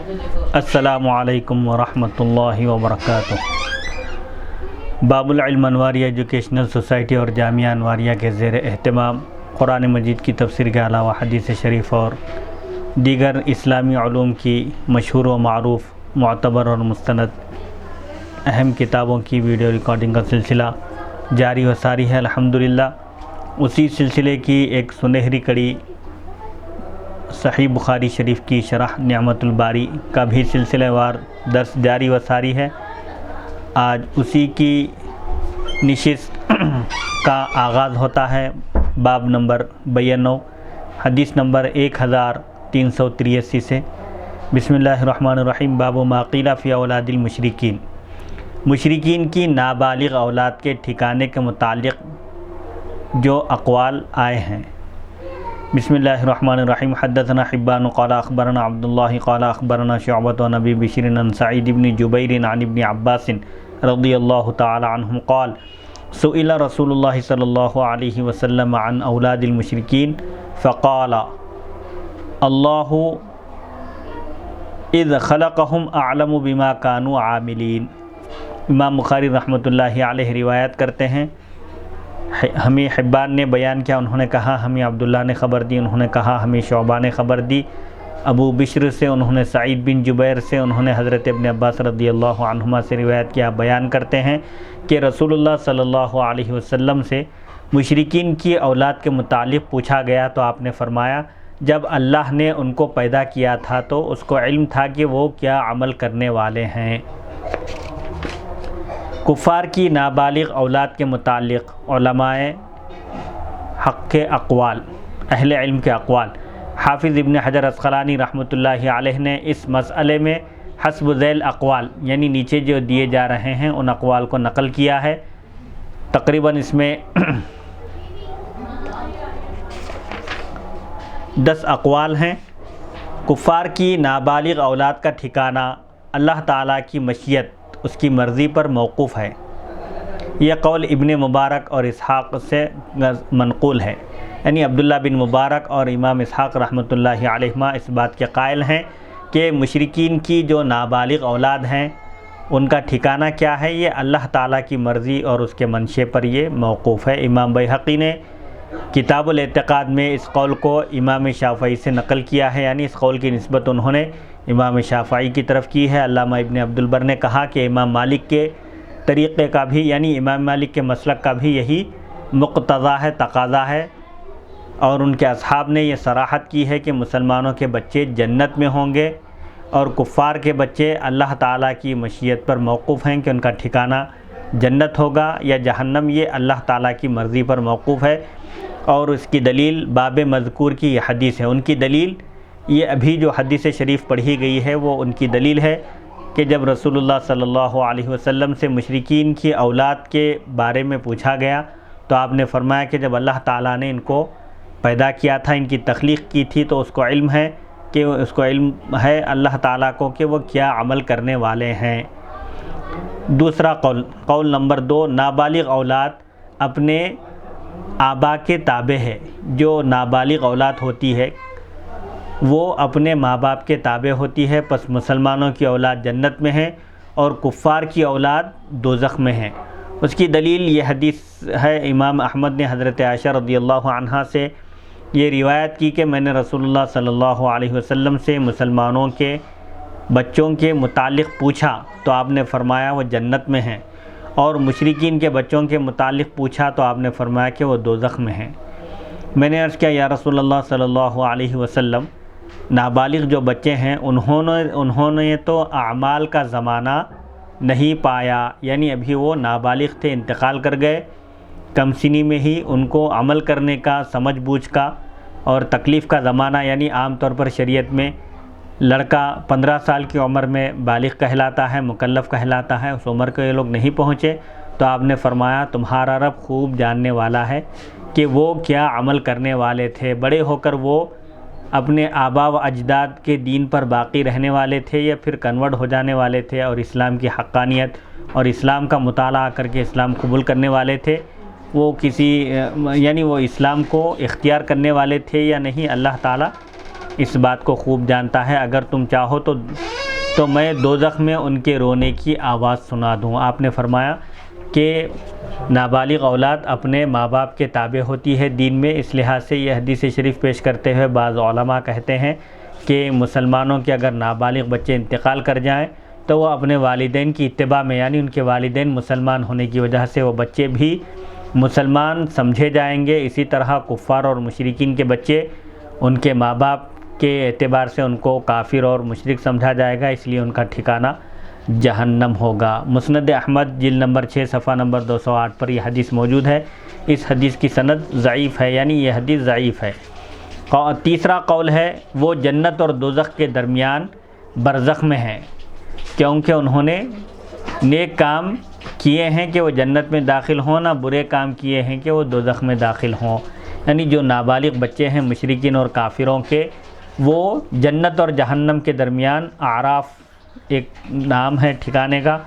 السلام علیکم ورحمۃ اللہ وبرکاتہ۔ باب العلم انواریہ ایجوکیشنل سوسائٹی اور جامعہ انواریہ کے زیر اہتمام قرآن مجید کی تفسیر کے علاوہ حدیث شریف اور دیگر اسلامی علوم کی مشہور و معروف، معتبر اور مستند اہم کتابوں کی ویڈیو ریکارڈنگ کا سلسلہ جاری و ساری ہے الحمدللہ۔ اسی سلسلے کی ایک سنہری کڑی صحیح بخاری شریف کی شرح نعمت الباری کا بھی سلسلہ وار درس جاری و ساری ہے۔ آج اسی کی نشست کا آغاز ہوتا ہے۔ باب نمبر 92 حدیث نمبر 1383 سے۔ بسم اللہ الرحمن الرحیم۔ باب ما قیل فی اولاد المشرکین، مشرکین کی نابالغ اولاد کے ٹھکانے کے متعلق جو اقوال آئے ہیں۔ بسم اللہ الرحمن الرحیم۔ حدثنا حبان قال اخبرنا عبد اللہ قال اخبرنا شعبۃ عن ابی بشر عن سعید بن جبیر عن ابن عباس رضی اللہ تعالی عنہم قال سئل رسول اللہ صلی اللہ علیہ وسلم عن اولاد المشرکین فقال اللہ اذ خلقهم اعلم بما كانوا عاملین۔ امام بخاری رحمۃ اللہ علیہ روایت کرتے ہیں، ہمیں حبان نے بیان کیا، انہوں نے کہا ہمیں عبداللہ نے خبر دی، انہوں نے کہا ہمیں شعبہ نے خبر دی، ابو بشر سے انہوں نے سعید بن جبیر سے انہوں نے حضرت ابن عباس رضی اللہ عنہما سے روایت کیا۔ بیان کرتے ہیں کہ رسول اللہ صلی اللہ علیہ وسلم سے مشرکین کی اولاد کے متعلق پوچھا گیا تو آپ نے فرمایا جب اللہ نے ان کو پیدا کیا تھا تو اس کو علم تھا کہ وہ کیا عمل کرنے والے ہیں۔ کفار کی نابالغ اولاد کے متعلق علماء حق کے اقوال، اہل علم کے اقوال۔ حافظ ابن حجر عسقلانی رحمۃ اللہ علیہ نے اس مسئلے میں حسب ذیل اقوال یعنی نیچے جو دیے جا رہے ہیں ان اقوال کو نقل کیا ہے۔ تقریباً اس میں 10 اقوال ہیں۔ کفار کی نابالغ اولاد کا ٹھکانہ اللہ تعالیٰ کی مشیت، اس کی مرضی پر موقوف ہے۔ یہ قول ابن مبارک اور اسحاق سے منقول ہے، یعنی عبداللہ بن مبارک اور امام اسحاق رحمۃ اللہ علیہما اس بات کے قائل ہیں کہ مشرکین کی جو نابالغ اولاد ہیں ان کا ٹھکانہ کیا ہے، یہ اللہ تعالیٰ کی مرضی اور اس کے منشے پر یہ موقوف ہے۔ امام بیہقی نے کتاب الاعتقاد میں اس قول کو امام شافعی سے نقل کیا ہے، یعنی اس قول کی نسبت انہوں نے امام شافعی کی طرف کی ہے۔ علامہ ابن عبد البر نے کہا کہ امام مالک کے طریقے کا بھی، یعنی امام مالک کے مسلک کا بھی یہی مقتضا ہے، تقاضا ہے، اور ان کے اصحاب نے یہ صراحت کی ہے کہ مسلمانوں کے بچے جنت میں ہوں گے اور کفار کے بچے اللہ تعالیٰ کی مشیت پر موقوف ہیں کہ ان کا ٹھکانہ جنت ہوگا یا جہنم، یہ اللہ تعالیٰ کی مرضی پر موقوف ہے۔ اور اس کی دلیل باب مذکور کی یہ حدیث ہے۔ ان کی دلیل یہ ابھی جو حدیث شریف پڑھی گئی ہے وہ ان کی دلیل ہے کہ جب رسول اللہ صلی اللہ علیہ وسلم سے مشرکین کی اولاد کے بارے میں پوچھا گیا تو آپ نے فرمایا کہ جب اللہ تعالیٰ نے ان کو پیدا کیا تھا، ان کی تخلیق کی تھی تو اس کو علم ہے کہ اس کو علم ہے اللہ تعالیٰ کو کہ وہ کیا عمل کرنے والے ہیں۔ دوسرا قول نمبر 2، نابالغ اولاد اپنے آبا کے تابع ہے۔ جو نابالغ اولاد ہوتی ہے وہ اپنے ماں باپ کے تابع ہوتی ہے، پس مسلمانوں کی اولاد جنت میں ہے اور کفار کی اولاد دوزخ میں ہے۔ اس کی دلیل یہ حدیث ہے، امام احمد نے حضرت عائشہ رضی اللہ عنہا سے یہ روایت کی کہ میں نے رسول اللہ صلی اللہ علیہ وسلم سے مسلمانوں کے بچوں کے متعلق پوچھا تو آپ نے فرمایا وہ جنت میں ہیں، اور مشرکین کے بچوں کے متعلق پوچھا تو آپ نے فرمایا کہ وہ دوزخ میں ہیں۔ میں نے عرض کیا یا رسول اللہ صلی اللہ علیہ وسلم، نابالغ جو بچے ہیں انہوں نے تو اعمال کا زمانہ نہیں پایا، یعنی ابھی وہ نابالغ تھے، انتقال کر گئے کم سنی میں ہی، ان کو عمل کرنے کا، سمجھ بوجھ کا اور تکلیف کا زمانہ، یعنی عام طور پر شریعت میں لڑکا 15 سال کی عمر میں بالغ کہلاتا ہے، مکلف کہلاتا ہے، اس عمر کو یہ لوگ نہیں پہنچے تو آپ نے فرمایا تمہارا رب خوب جاننے والا ہے کہ وہ کیا عمل کرنے والے تھے، بڑے ہو کر وہ اپنے آبا و اجداد کے دین پر باقی رہنے والے تھے یا پھر کنورٹ ہو جانے والے تھے اور اسلام کی حقانیت اور اسلام کا مطالعہ کر کے اسلام قبول کرنے والے تھے، وہ کسی یعنی وہ اسلام کو اختیار کرنے والے تھے یا نہیں، اللہ تعالیٰ اس بات کو خوب جانتا ہے، اگر تم چاہو تو میں دوزخ میں ان کے رونے کی آواز سنا دوں۔ آپ نے فرمایا کہ نابالغ اولاد اپنے ماں باپ کے تابع ہوتی ہے دین میں، اس لحاظ سے یہ حدیث شریف پیش کرتے ہوئے بعض علماء کہتے ہیں کہ مسلمانوں کے اگر نابالغ بچے انتقال کر جائیں تو وہ اپنے والدین کی اتباع میں، یعنی ان کے والدین مسلمان ہونے کی وجہ سے وہ بچے بھی مسلمان سمجھے جائیں گے۔ اسی طرح کفار اور مشرکین کے بچے ان کے ماں باپ کے اعتبار سے ان کو کافر اور مشرک سمجھا جائے گا، اس لیے ان کا ٹھکانہ جہنم ہوگا۔ مسند احمد جلد نمبر 6 صفحہ نمبر 208 پر یہ حدیث موجود ہے۔ اس حدیث کی سند ضعیف ہے، یعنی یہ حدیث ضعیف ہے۔ تیسرا قول ہے وہ جنت اور دوزخ کے درمیان برزخ میں ہیں، کیونکہ انہوں نے نیک کام کیے ہیں کہ وہ جنت میں داخل ہوں، نہ برے کام کیے ہیں کہ وہ دوزخ میں داخل ہوں۔ یعنی جو نابالغ بچے ہیں مشرکین اور کافروں کے، وہ جنت اور جہنم کے درمیان، اعراف ایک نام ہے ٹھکانے کا،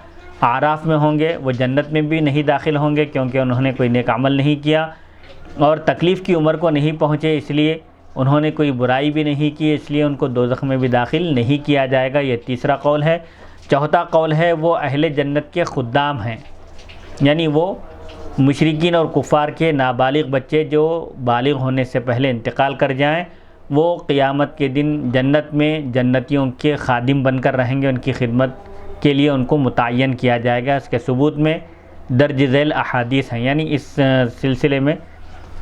اعراف میں ہوں گے۔ وہ جنت میں بھی نہیں داخل ہوں گے کیونکہ انہوں نے کوئی نیک عمل نہیں کیا اور تکلیف کی عمر کو نہیں پہنچے، اس لیے انہوں نے کوئی برائی بھی نہیں کی، اس لیے ان کو دوزخ میں بھی داخل نہیں کیا جائے گا۔ یہ تیسرا قول ہے۔ چوتھا قول ہے وہ اہل جنت کے خدام ہیں، یعنی وہ مشرکین اور کفار کے نابالغ بچے جو بالغ ہونے سے پہلے انتقال کر جائیں، وہ قیامت کے دن جنت میں جنتیوں کے خادم بن کر رہیں گے، ان کی خدمت کے لیے ان کو متعین کیا جائے گا۔ اس کے ثبوت میں درج ذیل احادیث ہیں، یعنی اس سلسلے میں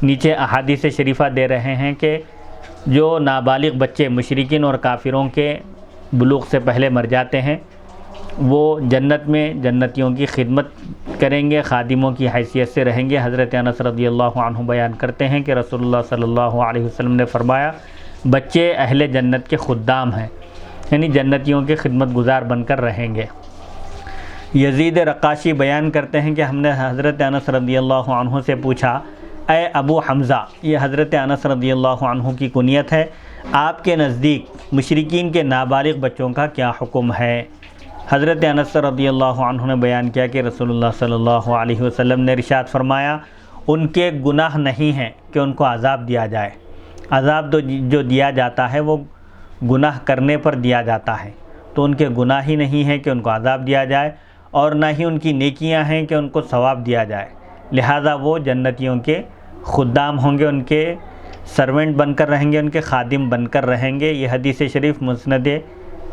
نیچے احادیث شریفہ دے رہے ہیں کہ جو نابالغ بچے مشرکین اور کافروں کے بلوغ سے پہلے مر جاتے ہیں، وہ جنت میں جنتیوں کی خدمت کریں گے، خادموں کی حیثیت سے رہیں گے۔ حضرت انس رضی اللہ عنہ بیان کرتے ہیں کہ رسول اللہ صلی اللہ علیہ وسلم نے فرمایا بچے اہل جنت کے خدام ہیں، یعنی جنتیوں کے خدمت گزار بن کر رہیں گے۔ یزید رقاشی بیان کرتے ہیں کہ ہم نے حضرت انس رضی اللہ عنہ سے پوچھا، اے ابو حمزہ، یہ حضرت انس رضی اللہ عنہ کی کنیت ہے، آپ کے نزدیک مشرکین کے نابالغ بچوں کا کیا حکم ہے؟ حضرت انس رضی اللہ عنہ نے بیان کیا کہ رسول اللہ صلی اللہ علیہ وسلم نے ارشاد فرمایا ان کے گناہ نہیں ہیں کہ ان کو عذاب دیا جائے، عذاب جو دیا جاتا ہے وہ گناہ کرنے پر دیا جاتا ہے، تو ان کے گناہ ہی نہیں ہیں کہ ان کو عذاب دیا جائے، اور نہ ہی ان کی نیکیاں ہیں کہ ان کو ثواب دیا جائے، لہذا وہ جنتیوں کے خدام ہوں گے، ان کے سرونٹ بن کر رہیں گے، ان کے خادم بن کر رہیں گے۔ یہ حدیث شریف مسند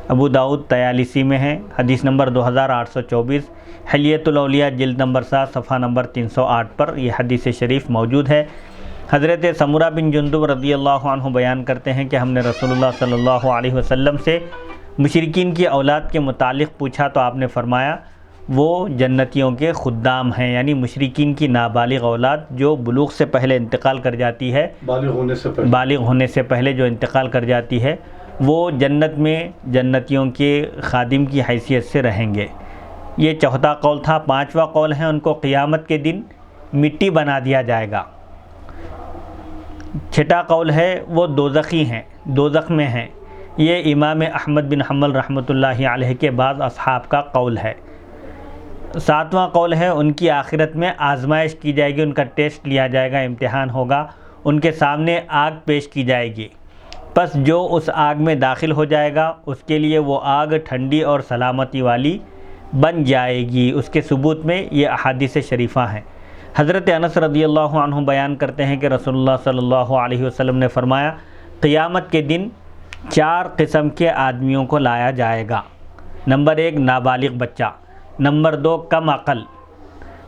ابو داؤد طیالسی میں ہے، حدیث نمبر 2824، حلیۃ الاولیاء جلد نمبر 7 صفحہ نمبر 308 پر یہ حدیث شریف موجود ہے۔ حضرت سمرہ بن جندب رضی اللہ عنہ بیان کرتے ہیں کہ ہم نے رسول اللہ صلی اللہ علیہ وسلم سے مشرکین کی اولاد کے متعلق پوچھا تو آپ نے فرمایا وہ جنتیوں کے خدام ہیں، یعنی مشرکین کی نابالغ اولاد جو بلوغ سے پہلے انتقال کر جاتی ہے، بالغ ہونے سے پہلے جو انتقال کر جاتی ہے، وہ جنت میں جنتیوں کے خادم کی حیثیت سے رہیں گے۔ یہ چوتھا قول تھا۔ پانچواں قول ہے ان کو قیامت کے دن مٹی بنا دیا جائے گا۔ چھٹا قول ہے وہ دوزخی ہیں، دوزخ میں ہیں، یہ امام احمد بن حنبل رحمۃ اللہ علیہ کے بعض اصحاب کا قول ہے۔ ساتواں قول ہے ان کی آخرت میں آزمائش کی جائے گی، ان کا ٹیسٹ لیا جائے گا، امتحان ہوگا، ان کے سامنے آگ پیش کی جائے گی، پس جو اس آگ میں داخل ہو جائے گا اس کے لیے وہ آگ ٹھنڈی اور سلامتی والی بن جائے گی۔ اس کے ثبوت میں یہ احادیث شریفہ ہیں۔ حضرت انس رضی اللہ عنہ بیان کرتے ہیں کہ رسول اللہ صلی اللہ علیہ وسلم نے فرمایا قیامت کے دن 4 قسم کے آدمیوں کو لایا جائے گا۔ نمبر 1 نابالغ بچہ، نمبر 2 کم عقل،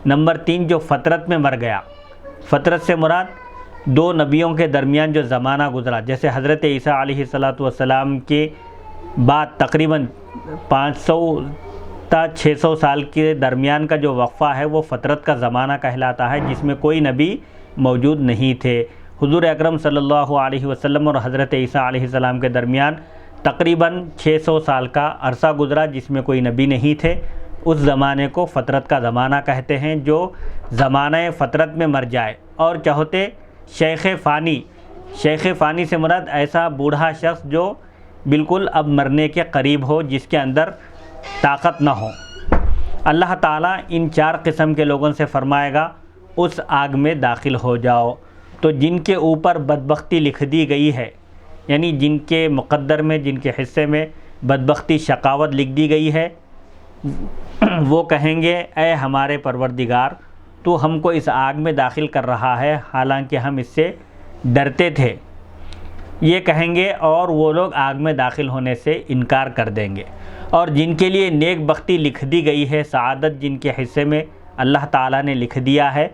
نمبر 3 جو فطرت میں مر گیا۔ فطرت سے مراد 2 نبیوں کے درمیان جو زمانہ گزرا، جیسے حضرت عیسیٰ علیہ السلام کے بعد تقریباً 500 تا 600 سال کے درمیان کا جو وقفہ ہے وہ فطرت کا زمانہ کہلاتا ہے، جس میں کوئی نبی موجود نہیں تھے۔ حضور اکرم صلی اللہ علیہ وسلم اور حضرت عیسیٰ علیہ السلام کے درمیان تقریباً 600 سال کا عرصہ گزرا جس میں کوئی نبی نہیں تھے۔ اس زمانے کو فطرت کا زمانہ کہتے ہیں۔ جو زمانہ فطرت میں مر جائے اور چاہتے شیخ فانی سے مراد ایسا بوڑھا شخص جو بالکل اب مرنے کے قریب ہو، جس کے اندر طاقت نہ ہو، اللہ تعالیٰ ان 4 قسم کے لوگوں سے فرمائے گا اس آگ میں داخل ہو جاؤ۔ تو جن کے اوپر بدبختی لکھ دی گئی ہے یعنی جن کے مقدر میں، جن کے حصے میں بدبختی، شقاوت لکھ دی گئی ہے، وہ کہیں گے اے ہمارے پروردگار، تو ہم کو اس آگ میں داخل کر رہا ہے حالانکہ ہم اس سے ڈرتے تھے، یہ کہیں گے، اور وہ لوگ آگ میں داخل ہونے سے انکار کر دیں گے۔ اور جن کے لیے نیک بختی لکھ دی گئی ہے، سعادت جن کے حصے میں اللہ تعالیٰ نے لکھ دیا ہے،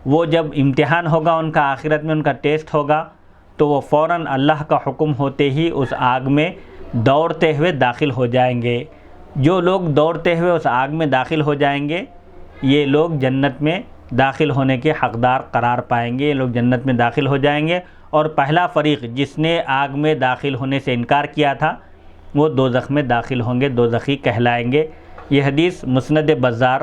وہ جب امتحان ہوگا ان کا، آخرت میں ان کا ٹیسٹ ہوگا، تو وہ فوراً اللہ کا حکم ہوتے ہی اس آگ میں دوڑتے ہوئے داخل ہو جائیں گے۔ جو لوگ دوڑتے ہوئے اس آگ میں داخل ہو جائیں گے، یہ لوگ جنت میں داخل ہونے کے حقدار قرار پائیں گے، یہ لوگ جنت میں داخل ہو جائیں گے۔ اور پہلا فریق جس نے آگ میں داخل ہونے سے انکار کیا تھا، وہ دوزخ میں داخل ہوں گے، دوزخی کہلائیں گے۔ یہ حدیث مسند بزار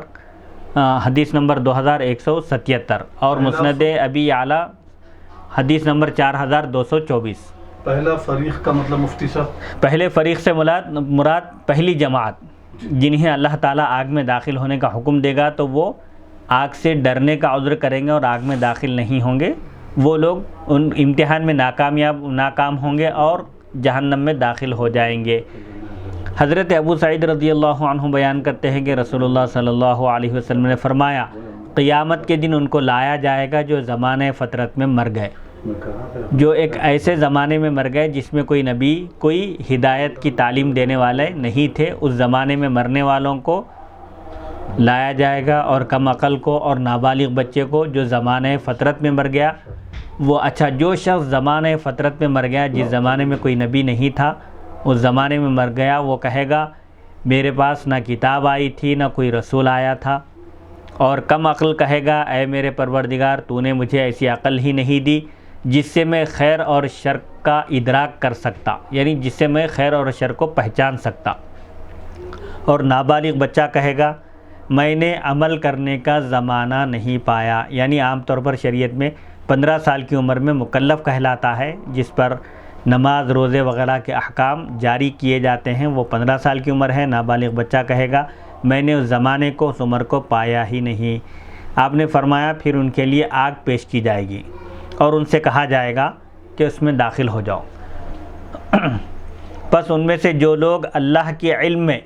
حدیث نمبر 2177 اور مسند ابی اعلیٰ حدیث نمبر 4224۔ پہلا فریق کا مطلب مفتی صاحب؟ پہلے فریق سے مراد پہلی جماعت، جنہیں اللہ تعالیٰ آگ میں داخل ہونے کا حکم دے گا تو وہ آگ سے ڈرنے کا عذر کریں گے اور آگ میں داخل نہیں ہوں گے، وہ لوگ ان امتحان میں ناکام ہوں گے اور جہنم میں داخل ہو جائیں گے۔ حضرت ابو سعید رضی اللہ عنہ بیان کرتے ہیں کہ رسول اللہ صلی اللہ علیہ وسلم نے فرمایا، قیامت کے دن ان کو لایا جائے گا جو زمانہ فطرت میں مر گئے، جو ایک ایسے زمانے میں مر گئے جس میں کوئی نبی، کوئی ہدایت کی تعلیم دینے والے نہیں تھے، اس زمانے میں مرنے والوں کو لایا جائے گا، اور کم عقل کو اور نابالغ بچے کو جو زمانہ فطرت میں مر گیا۔ وہ جو شخص زمانہ فطرت میں مر گیا، جس زمانے میں کوئی نبی نہیں تھا، اس زمانے میں مر گیا، وہ کہے گا میرے پاس نہ کتاب آئی تھی نہ کوئی رسول آیا تھا، اور کم عقل کہے گا اے میرے پروردگار، تو نے مجھے ایسی عقل ہی نہیں دی جس سے میں خیر اور شر کا ادراک کر سکتا، یعنی جس سے میں خیر اور شر کو پہچان سکتا۔ اور نابالغ بچہ کہے گا میں نے عمل کرنے کا زمانہ نہیں پایا، یعنی عام طور پر شریعت میں 15 سال کی عمر میں مکلف کہلاتا ہے، جس پر نماز، روزے وغیرہ کے احکام جاری کیے جاتے ہیں، وہ 15 سال کی عمر ہے۔ نابالغ بچہ کہے گا میں نے اس زمانے کو، اس عمر کو پایا ہی نہیں۔ آپ نے فرمایا پھر ان کے لیے آگ پیش کی جائے گی اور ان سے کہا جائے گا کہ اس میں داخل ہو جاؤ۔ پس ان میں سے جو لوگ اللہ کے علم میں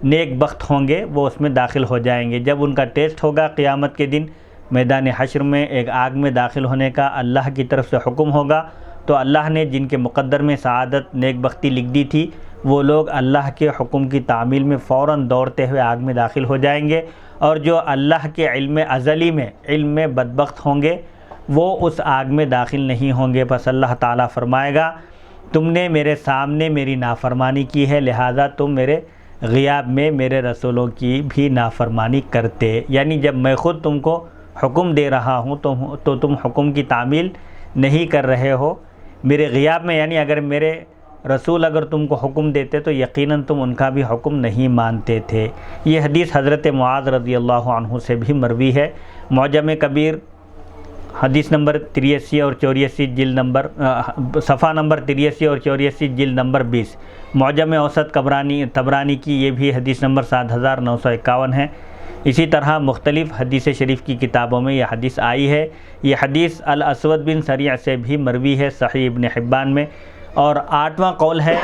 نیک بخت ہوں گے وہ اس میں داخل ہو جائیں گے۔ جب ان کا ٹیسٹ ہوگا قیامت کے دن میدان حشر میں ایک آگ میں داخل ہونے کا اللہ کی طرف سے حکم ہوگا، تو اللہ نے جن کے مقدر میں سعادت، نیک بختی لکھ دی تھی، وہ لوگ اللہ کے حکم کی تعمیل میں فوراً دوڑتے ہوئے آگ میں داخل ہو جائیں گے، اور جو اللہ کے علم ازلی میں، علم میں بدبخت ہوں گے، وہ اس آگ میں داخل نہیں ہوں گے۔ پس اللہ تعالیٰ فرمائے گا تم نے میرے سامنے میری نافرمانی کی ہے، لہٰذا تم میرے غیاب میں میرے رسولوں کی بھی نافرمانی کرتے، یعنی جب میں خود تم کو حکم دے رہا ہوں تو تم حکم کی تعمیل نہیں کر رہے ہو میرے غیاب میں، یعنی اگر میرے رسول اگر تم کو حکم دیتے تو یقیناً تم ان کا بھی حکم نہیں مانتے تھے۔ یہ حدیث حضرت معاذ رضی اللہ عنہ سے بھی مروی ہے۔ معجم کبیر حدیث نمبر 83 اور 84 جلد نمبر صفحہ نمبر 83 اور 84 جلد نمبر 20۔ معجم اوسط طبرانی کی یہ بھی حدیث نمبر 7951 ہے۔ اسی طرح مختلف حدیث شریف کی کتابوں میں یہ حدیث آئی ہے۔ یہ حدیث الاسود بن سریع سے بھی مروی ہے صحیح ابن حبان میں۔ اور 8واں قول ہے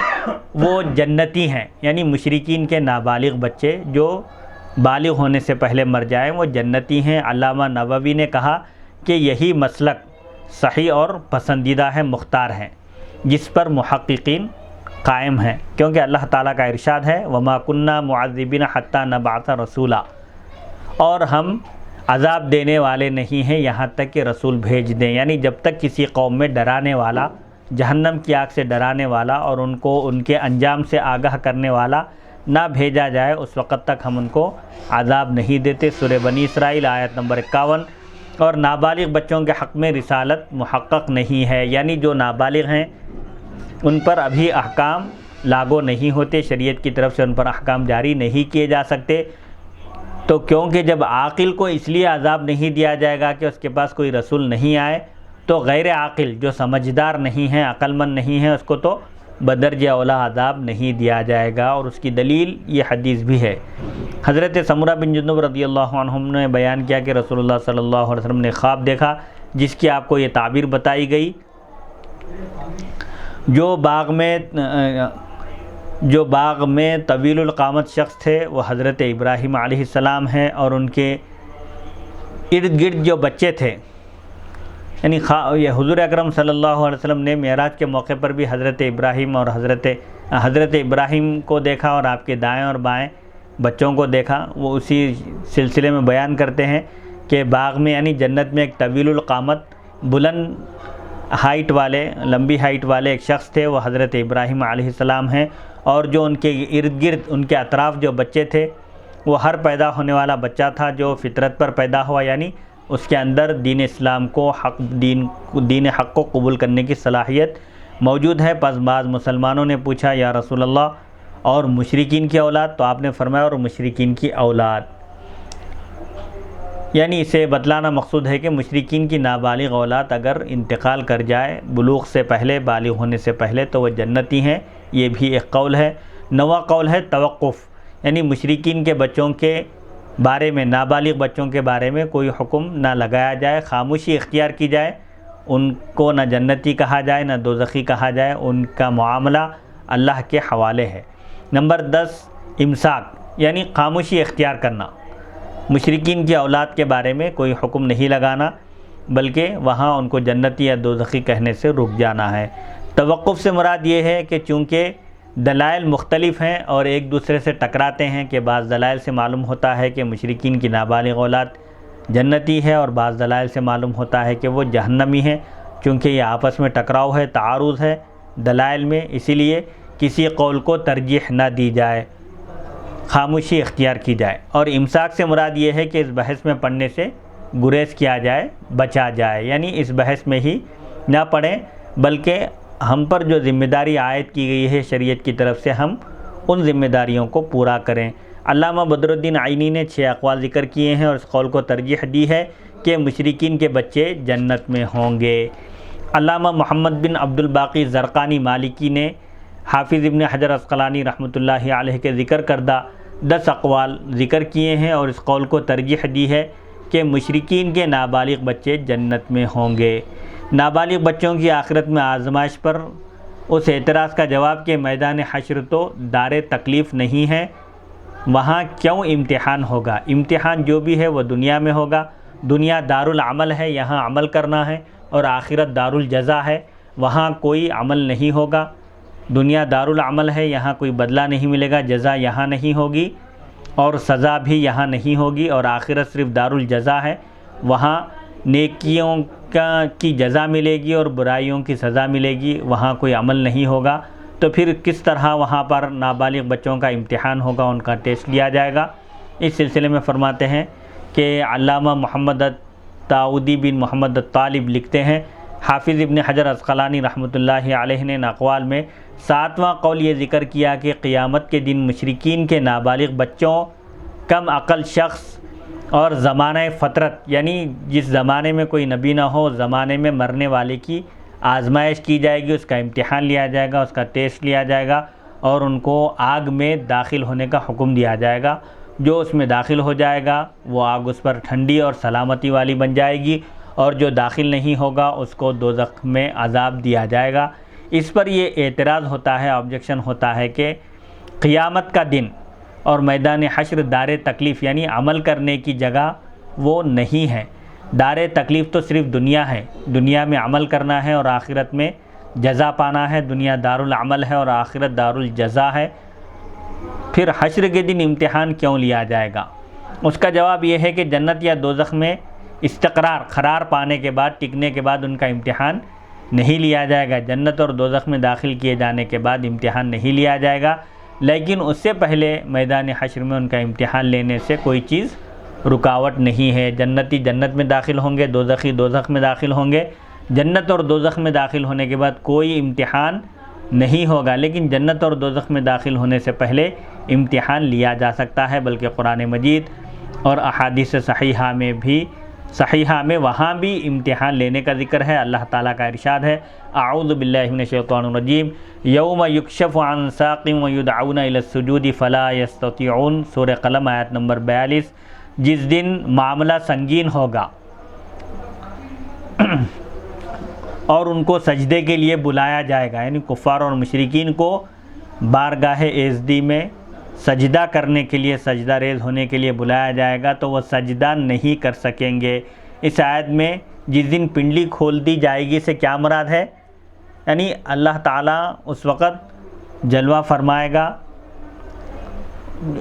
وہ جنتی ہیں، یعنی مشرکین کے نابالغ بچے جو بالغ ہونے سے پہلے مر جائیں وہ جنتی ہیں۔ علامہ نووی نے کہا کہ یہی مسلک صحیح اور پسندیدہ ہے، مختار ہے، جس پر محققین قائم ہیں، کیونکہ اللہ تعالیٰ کا ارشاد ہے وَمَا كُنَّا مُعَذِّبِينَ حَتَّى نَبْعَثَ رَسُولًا، اور ہم عذاب دینے والے نہیں ہیں یہاں تک کہ رسول بھیج دیں، یعنی جب تک کسی قوم میں ڈرانے والا، جہنم کی آگ سے ڈرانے والا اور ان کو ان کے انجام سے آگاہ کرنے والا نہ بھیجا جائے اس وقت تک ہم ان کو عذاب نہیں دیتے۔ سورہ بنی اسرائیل آیت نمبر 51۔ اور نابالغ بچوں کے حق میں رسالت محقق نہیں ہے، یعنی جو نابالغ ہیں ان پر ابھی احکام لاگو نہیں ہوتے، شریعت کی طرف سے ان پر احکام جاری نہیں کیے جا سکتے، تو کیونکہ جب عاقل کو اس لیے عذاب نہیں دیا جائے گا کہ اس کے پاس کوئی رسول نہیں آئے، تو غیر عاقل جو سمجھدار نہیں ہے، عقل مند نہیں ہے، اس کو تو بدرجہ اولا عذاب نہیں دیا جائے گا۔ اور اس کی دلیل یہ حدیث بھی ہے۔ حضرت سمرہ بن جندب رضی اللہ عنہ نے بیان کیا کہ رسول اللہ صلی اللہ علیہ وسلم نے خواب دیکھا جس کی آپ کو یہ تعبیر بتائی گئی۔ جو باغ میں طویل القامت شخص تھے وہ حضرت ابراہیم علیہ السلام ہیں، اور ان کے ارد گرد جو بچے تھے، یعنی یہ حضور اکرم صلی اللہ علیہ وسلم نے معراج کے موقع پر بھی حضرت ابراہیم اور حضرت ابراہیم کو دیکھا اور آپ کے دائیں اور بائیں بچوں کو دیکھا۔ وہ اسی سلسلے میں بیان کرتے ہیں کہ باغ میں یعنی جنت میں ایک طویل القامت بلند ہائٹ والے لمبی ہائٹ والے ایک شخص تھے، وہ حضرت ابراہیم علیہ السلام ہیں، اور جو ان کے ارد گرد ان کے اطراف جو بچے تھے وہ ہر پیدا ہونے والا بچہ تھا جو فطرت پر پیدا ہوا، یعنی اس کے اندر دین اسلام کو دین حق کو قبول کرنے کی صلاحیت موجود ہے۔ پس بعض مسلمانوں نے پوچھا یا رسول اللہ اور مشرکین کی اولاد؟ تو آپ نے فرمایا اور مشرکین کی اولاد، یعنی اسے بتلانا مقصود ہے کہ مشرکین کی نابالغ اولاد اگر انتقال کر جائے بلوغ سے پہلے، بالغ ہونے سے پہلے، تو وہ جنتی ہیں۔ یہ بھی ایک قول ہے۔ نواں قول ہے توقف، یعنی مشرکین کے بچوں کے بارے میں، نابالغ بچوں کے بارے میں کوئی حکم نہ لگایا جائے، خاموشی اختیار کی جائے، ان کو نہ جنتی کہا جائے نہ دوزخی کہا جائے، ان کا معاملہ اللہ کے حوالے ہے۔ نمبر 10 امساک، یعنی خاموشی اختیار کرنا، مشرکین کی اولاد کے بارے میں کوئی حکم نہیں لگانا، بلکہ وہاں ان کو جنتی یا دوزخی کہنے سے رک جانا ہے۔ توقف سے مراد یہ ہے کہ چونکہ دلائل مختلف ہیں اور ایک دوسرے سے ٹکراتے ہیں، کہ بعض دلائل سے معلوم ہوتا ہے کہ مشرکین کی نابالغ اولاد جنتی ہے، اور بعض دلائل سے معلوم ہوتا ہے کہ وہ جہنمی ہیں، چونکہ یہ آپس میں ٹکراؤ ہے، تعارض ہے دلائل میں، اسی لیے کسی قول کو ترجیح نہ دی جائے، خاموشی اختیار کی جائے۔ اور امساک سے مراد یہ ہے کہ اس بحث میں پڑھنے سے گریز کیا جائے، بچا جائے، یعنی اس بحث میں ہی نہ پڑھیں، بلکہ ہم پر جو ذمہ داری عائد کی گئی ہے شریعت کی طرف سے، ہم ان ذمہ داریوں کو پورا کریں۔ علامہ بدر الدین عینی نے 6 اقوال ذکر کیے ہیں اور اس قول کو ترجیح دی ہے کہ مشرکین کے بچے جنت میں ہوں گے۔ علامہ محمد بن عبد الباقی زرقانی مالکی نے حافظ ابن حجر عسقلانی رحمۃ اللہ علیہ کے ذکر کردہ 10 اقوال ذکر کیے ہیں اور اس قول کو ترجیح دی ہے کہ مشرکین کے نابالغ بچے جنت میں ہوں گے۔ نابالغ بچوں کی آخرت میں آزمائش پر اس اعتراض کا جواب کہ میدان حشر تو دار تکلیف نہیں ہے، وہاں کیوں امتحان ہوگا؟ امتحان جو بھی ہے وہ دنیا میں ہوگا، دنیا دار العمل ہے، یہاں عمل کرنا ہے، اور آخرت دار الجزا ہے، وہاں کوئی عمل نہیں ہوگا۔ دنیا دار العمل ہے، یہاں کوئی بدلہ نہیں ملے گا، جزا یہاں نہیں ہوگی اور سزا بھی یہاں نہیں ہوگی، اور آخرت صرف دار الجزا ہے، وہاں نیکیوں کی جزا ملے گی اور برائیوں کی سزا ملے گی، وہاں کوئی عمل نہیں ہوگا۔ تو پھر کس طرح وہاں پر نابالغ بچوں کا امتحان ہوگا، ان کا ٹیسٹ لیا جائے گا؟ اس سلسلے میں فرماتے ہیں کہ علامہ محمد التعودی بن محمد الطالب لکھتے ہیں، حافظ ابن حجر عسقلانی رحمۃ اللہ علیہ نے ان اقوال میں 7واں قول یہ ذکر کیا کہ قیامت کے دن مشرکین کے نابالغ بچوں، کم عقل شخص اور زمانہ فطرت، یعنی جس زمانے میں کوئی نبی نہ ہو، زمانے میں مرنے والے کی آزمائش کی جائے گی، اس کا امتحان لیا جائے گا، اس کا ٹیسٹ لیا جائے گا، اور ان کو آگ میں داخل ہونے کا حکم دیا جائے گا۔ جو اس میں داخل ہو جائے گا وہ آگ اس پر ٹھنڈی اور سلامتی والی بن جائے گی، اور جو داخل نہیں ہوگا اس کو دوزخ میں عذاب دیا جائے گا۔ اس پر یہ اعتراض ہوتا ہے، آبجیکشن ہوتا ہے کہ قیامت کا دن اور میدان حشر دار تکلیف یعنی عمل کرنے کی جگہ وہ نہیں ہے۔ دار تکلیف تو صرف دنیا ہے، دنیا میں عمل کرنا ہے اور آخرت میں جزا پانا ہے، دنیا دار العمل ہے اور آخرت دار الجزا ہے۔ پھر حشر کے دن امتحان کیوں لیا جائے گا؟ اس کا جواب یہ ہے کہ جنت یا دوزخ میں قرار پانے کے بعد، ٹکنے کے بعد ان کا امتحان نہیں لیا جائے گا۔ جنت اور دوزخ میں داخل کیے جانے کے بعد امتحان نہیں لیا جائے گا، لیکن اس سے پہلے میدان حشر میں ان کا امتحان لینے سے کوئی چیز رکاوٹ نہیں ہے۔ جنتی جنت میں داخل ہوں گے، دوزخی دوزخ میں داخل ہوں گے۔ جنت اور دوزخ میں داخل ہونے کے بعد کوئی امتحان نہیں ہوگا، لیکن جنت اور دوزخ میں داخل ہونے سے پہلے امتحان لیا جا سکتا ہے، بلکہ قرآن مجید اور احادیث صحیحہ میں وہاں بھی امتحان لینے کا ذکر ہے۔ اللہ تعالیٰ کا ارشاد ہے، اعوذ باللہ من الشیطان الرجیم، یوم یکشف عن ساق ویدعون الی السجود فلا یستطیعون، سورہ قلم آیت نمبر 42۔ جس دن معاملہ سنگین ہوگا اور ان کو سجدے کے لیے بلایا جائے گا، یعنی کفار اور مشرکین کو بارگاہ ایزدی میں سجدہ کرنے کے لیے، سجدہ ریز ہونے کے لیے بلایا جائے گا تو وہ سجدہ نہیں کر سکیں گے۔ اس آیت میں جس دن پنڈلی کھول دی جائے گی سے کیا مراد ہے؟ یعنی اللہ تعالیٰ اس وقت جلوہ فرمائے گا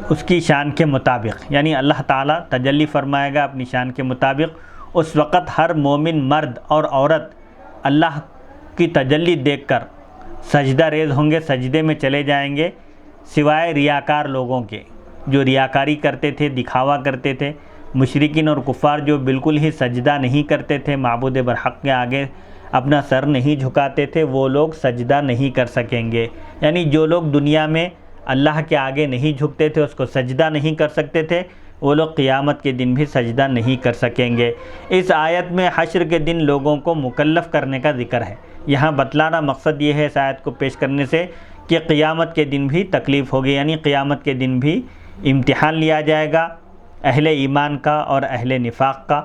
اس کی شان کے مطابق، یعنی اللہ تعالیٰ تجلی فرمائے گا اپنی شان کے مطابق۔ اس وقت ہر مومن مرد اور عورت اللہ کی تجلی دیکھ کر سجدہ ریز ہوں گے، سجدے میں چلے جائیں گے، سوائے ریاکار لوگوں کے جو ریاکاری کرتے تھے، دکھاوا کرتے تھے۔ مشرکین اور کفار جو بالکل ہی سجدہ نہیں کرتے تھے، معبود برحق کے آگے اپنا سر نہیں جھکاتے تھے، وہ لوگ سجدہ نہیں کر سکیں گے۔ یعنی جو لوگ دنیا میں اللہ کے آگے نہیں جھکتے تھے، اس کو سجدہ نہیں کر سکتے تھے، وہ لوگ قیامت کے دن بھی سجدہ نہیں کر سکیں گے۔ اس آیت میں حشر کے دن لوگوں کو مکلف کرنے کا ذکر ہے۔ یہاں بتلانا مقصد یہ ہے اس آیت کو پیش کرنے سے کہ قیامت کے دن بھی تکلیف ہوگی، یعنی قیامت کے دن بھی امتحان لیا جائے گا اہل ایمان کا اور اہل نفاق کا۔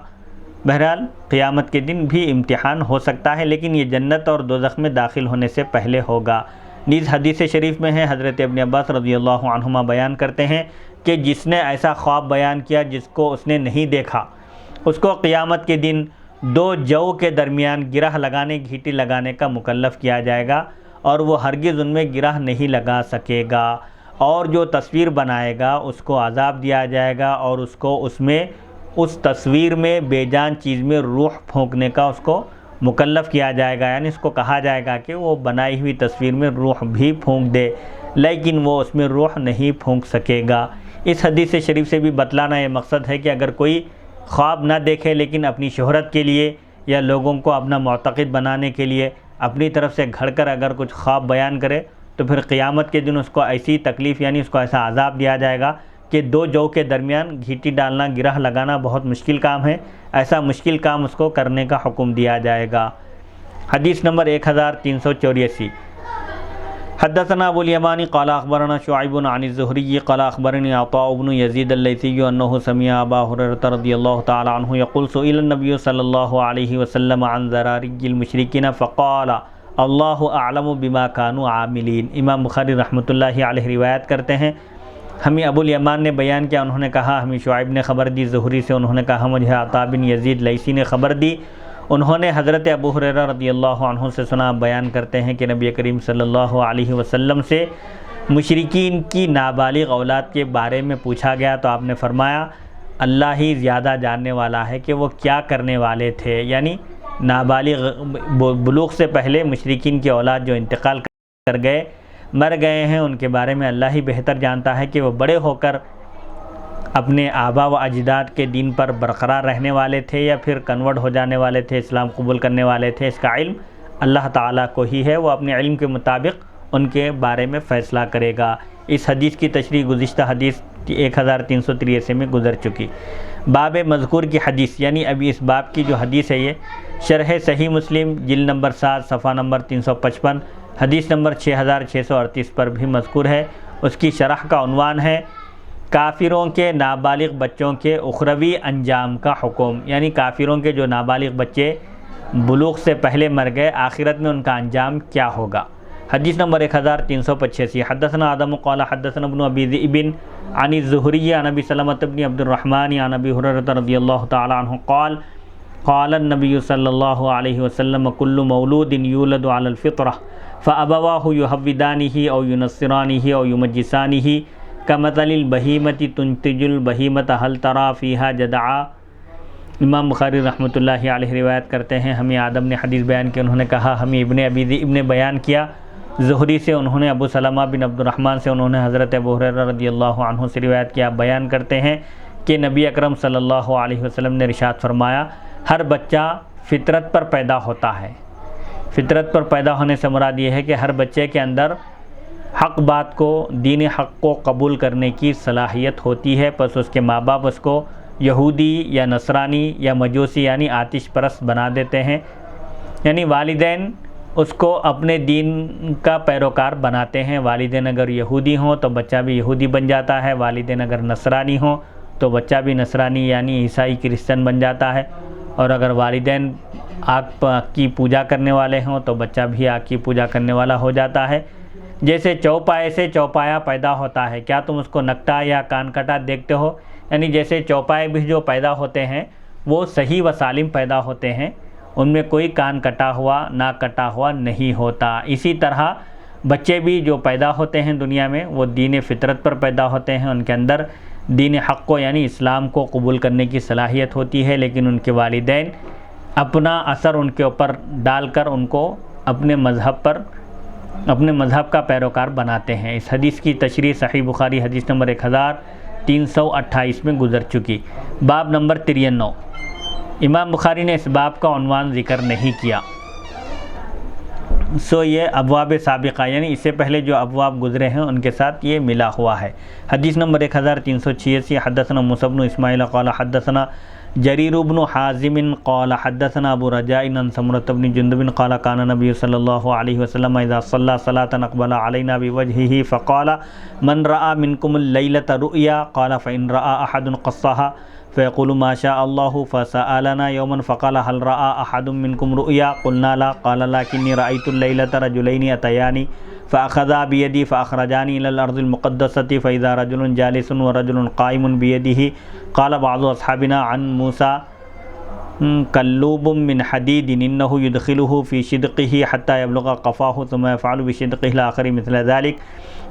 بہرحال قیامت کے دن بھی امتحان ہو سکتا ہے، لیکن یہ جنت اور دوزخ میں داخل ہونے سے پہلے ہوگا۔ نیز حدیث شریف میں ہے، حضرت ابن عباس رضی اللہ عنہما بیان کرتے ہیں کہ جس نے ایسا خواب بیان کیا جس کو اس نے نہیں دیکھا، اس کو قیامت کے دن 2 جو کے درمیان گرہ لگانے، گھیٹی لگانے کا مکلف کیا جائے گا، اور وہ ہرگز ان میں گرہ نہیں لگا سکے گا، اور جو تصویر بنائے گا اس کو عذاب دیا جائے گا، اور اس کو اس تصویر میں بے جان چیز میں روح پھونکنے کا اس کو مکلف کیا جائے گا، یعنی اس کو کہا جائے گا کہ وہ بنائی ہوئی تصویر میں روح بھی پھونک دے، لیکن وہ اس میں روح نہیں پھونک سکے گا۔ اس حدیث شریف سے بھی بتلانا یہ مقصد ہے کہ اگر کوئی خواب نہ دیکھے لیکن اپنی شہرت کے لیے یا لوگوں کو اپنا معتقد بنانے کے لیے اپنی طرف سے گھڑ کر اگر کچھ خواب بیان کرے تو پھر قیامت کے دن اس کو ایسی تکلیف، یعنی اس کو ایسا عذاب دیا جائے گا کہ 2 جو کے درمیان گھیٹی ڈالنا، گرہ لگانا بہت مشکل کام ہے، ایسا مشکل کام اس کو کرنے کا حکم دیا جائے گا۔ حدیث نمبر 1384۔ حدثنا ابو الیمانی قال اخبرنا شعیب عن الزہری قال اخبرنی عطاء بن یزید اللیثی انہ سمع ابا ہریرہ رضی اللہ تعالی عنہ یقول سئل النبی صلی اللہ علیہ وسلم عن ذراری المشرکین فقال اللہ اعلم بما كانوا عاملین۔ امام بخاری رحمۃ اللہ علیہ روایت کرتے ہیں، ہمیں ابو الیمان نے بیان کیا، انہوں نے کہا ہمیں شعیب نے خبر دی زہری سے، انہوں نے کہا مجھے عطاء بن یزید لیثی نے خبر دی، انہوں نے حضرت ابو ہریرہ رضی اللہ عنہ سے سنا، بیان کرتے ہیں کہ نبی کریم صلی اللہ علیہ وسلم سے مشرکین کی نابالغ اولاد کے بارے میں پوچھا گیا تو آپ نے فرمایا اللہ ہی زیادہ جاننے والا ہے کہ وہ کیا کرنے والے تھے، یعنی نابالغ بلوغ سے پہلے مشرکین کی اولاد جو انتقال کر گئے، مر گئے ہیں، ان کے بارے میں اللہ ہی بہتر جانتا ہے کہ وہ بڑے ہو کر اپنے آبا و اجداد کے دین پر برقرار رہنے والے تھے یا پھر کنورٹ ہو جانے والے تھے، اسلام قبول کرنے والے تھے۔ اس کا علم اللہ تعالیٰ کو ہی ہے، وہ اپنے علم کے مطابق ان کے بارے میں فیصلہ کرے گا۔ اس حدیث کی تشریح گزشتہ حدیث 1383 میں گزر چکی۔ باب مذکور کی حدیث، یعنی ابھی اس باب کی جو حدیث ہے یہ شرح صحیح مسلم جلد نمبر 7 صفحہ نمبر 355 حدیث نمبر 6638 پر بھی مذکور ہے۔ اس کی شرح کا عنوان ہے کافروں کے نابالغ بچوں کے اخروی انجام کا حکم، یعنی کافروں کے جو نابالغ بچے بلوغ سے پہلے مر گئے، آخرت میں ان کا انجام کیا ہوگا۔ حدیث نمبر 1385۔ حدثنا آدم قال حدثنا ابن ابی ذئب عن الزہری عن ابی سلمۃ بن عبد الرحمن عن ابی ہریرہ رضی اللہ تعالی عنہ قال قال النبی صلی اللہ علیہ وسلم کل مولود یولد علی الفطرہ فابواہ یہودانہ او ینصرانہ او یمجسانہ کمثل البہیمۃ تنتج البہیمۃ هل تری فیہا جدعا۔ امام بخاری رحمۃ اللہ علیہ روایت کرتے ہیں، ہمیں آدم نے حدیث بیان کی، انہوں نے کہا ہمیں ابن ابی ذئب نے بیان کیا زہری سے، انہوں نے ابو سلمہ بن عبد الرحمن سے، انہوں نے حضرت ابو ہریرہ رضی اللہ عنہ سے روایت کیا، بیان کرتے ہیں کہ نبی اکرم صلی اللہ علیہ وسلم نے ارشاد فرمایا ہر بچہ فطرت پر پیدا ہوتا ہے۔ فطرت پر پیدا ہونے سے مراد یہ ہے کہ ہر بچے کے اندر حق بات کو، دین حق کو قبول کرنے کی صلاحیت ہوتی ہے، پس اس کے ماں باپ اس کو یہودی یا نصرانی یا مجوسی یعنی آتش پرست بنا دیتے ہیں، یعنی والدین اس کو اپنے دین کا پیروکار بناتے ہیں۔ والدین اگر یہودی ہوں تو بچہ بھی یہودی بن جاتا ہے، والدین اگر نصرانی ہوں تو بچہ بھی نصرانی یعنی عیسائی کرسچن بن جاتا ہے، اور اگر والدین آگ کی پوجا کرنے والے ہوں تو بچہ بھی آگ کی پوجا کرنے والا ہو جاتا ہے۔ جیسے چوپائے سے چوپایا پیدا ہوتا ہے، کیا تم اس کو نکٹا یا کان کٹا دیکھتے ہو؟ یعنی جیسے چوپائے بھی جو پیدا ہوتے ہیں وہ صحیح و سالم پیدا ہوتے ہیں، ان میں کوئی کان کٹا ہوا ناک کٹا ہوا نہیں ہوتا۔ اسی طرح بچے بھی جو پیدا ہوتے ہیں دنیا میں وہ دین فطرت پر پیدا ہوتے ہیں، ان کے اندر دین حق کو یعنی اسلام کو قبول کرنے کی صلاحیت ہوتی ہے، لیکن ان کے والدین اپنا اثر ان کے اوپر ڈال کر ان کو اپنے مذہب کا پیروکار بناتے ہیں۔ اس حدیث کی تشریح صحیح بخاری حدیث نمبر 1328 میں گزر چکی۔ باب نمبر 93، امام بخاری نے اس باب کا عنوان ذکر نہیں کیا، یہ ابواب سابقہ یعنی اس سے پہلے جو ابواب گزرے ہیں ان کے ساتھ یہ ملا ہوا ہے۔ حدیث نمبر 1386، حدثنا موسیٰ بن اسماعیل قال حدثنا جریر بن حازم قال حدثنا ابو رجاء عن سمرة بن جندب قال كان النبي صلى الله عليه وسلم اذا صلى صلاة اقبل علينا بوجهه فقال من رأى منكم الليلة رؤيا قال فإن رأى احد قصها فيقول ما شاء الله فسألنا يوما فقال هل رأى احد منكم رؤيا قلنا لا قال لكني رأيت الليلة رجلين أتياني فأخذا بيدي فأخرجاني إلى الأرض المقدسة فإذا رجل جالس ورجل قائم بيده قال بعض أصحابنا عن موسى كلوب من حديد إنه يدخله في شدقه حتى يبلغ قفاه ثم يفعل بشدقه الآخر مثل ذلك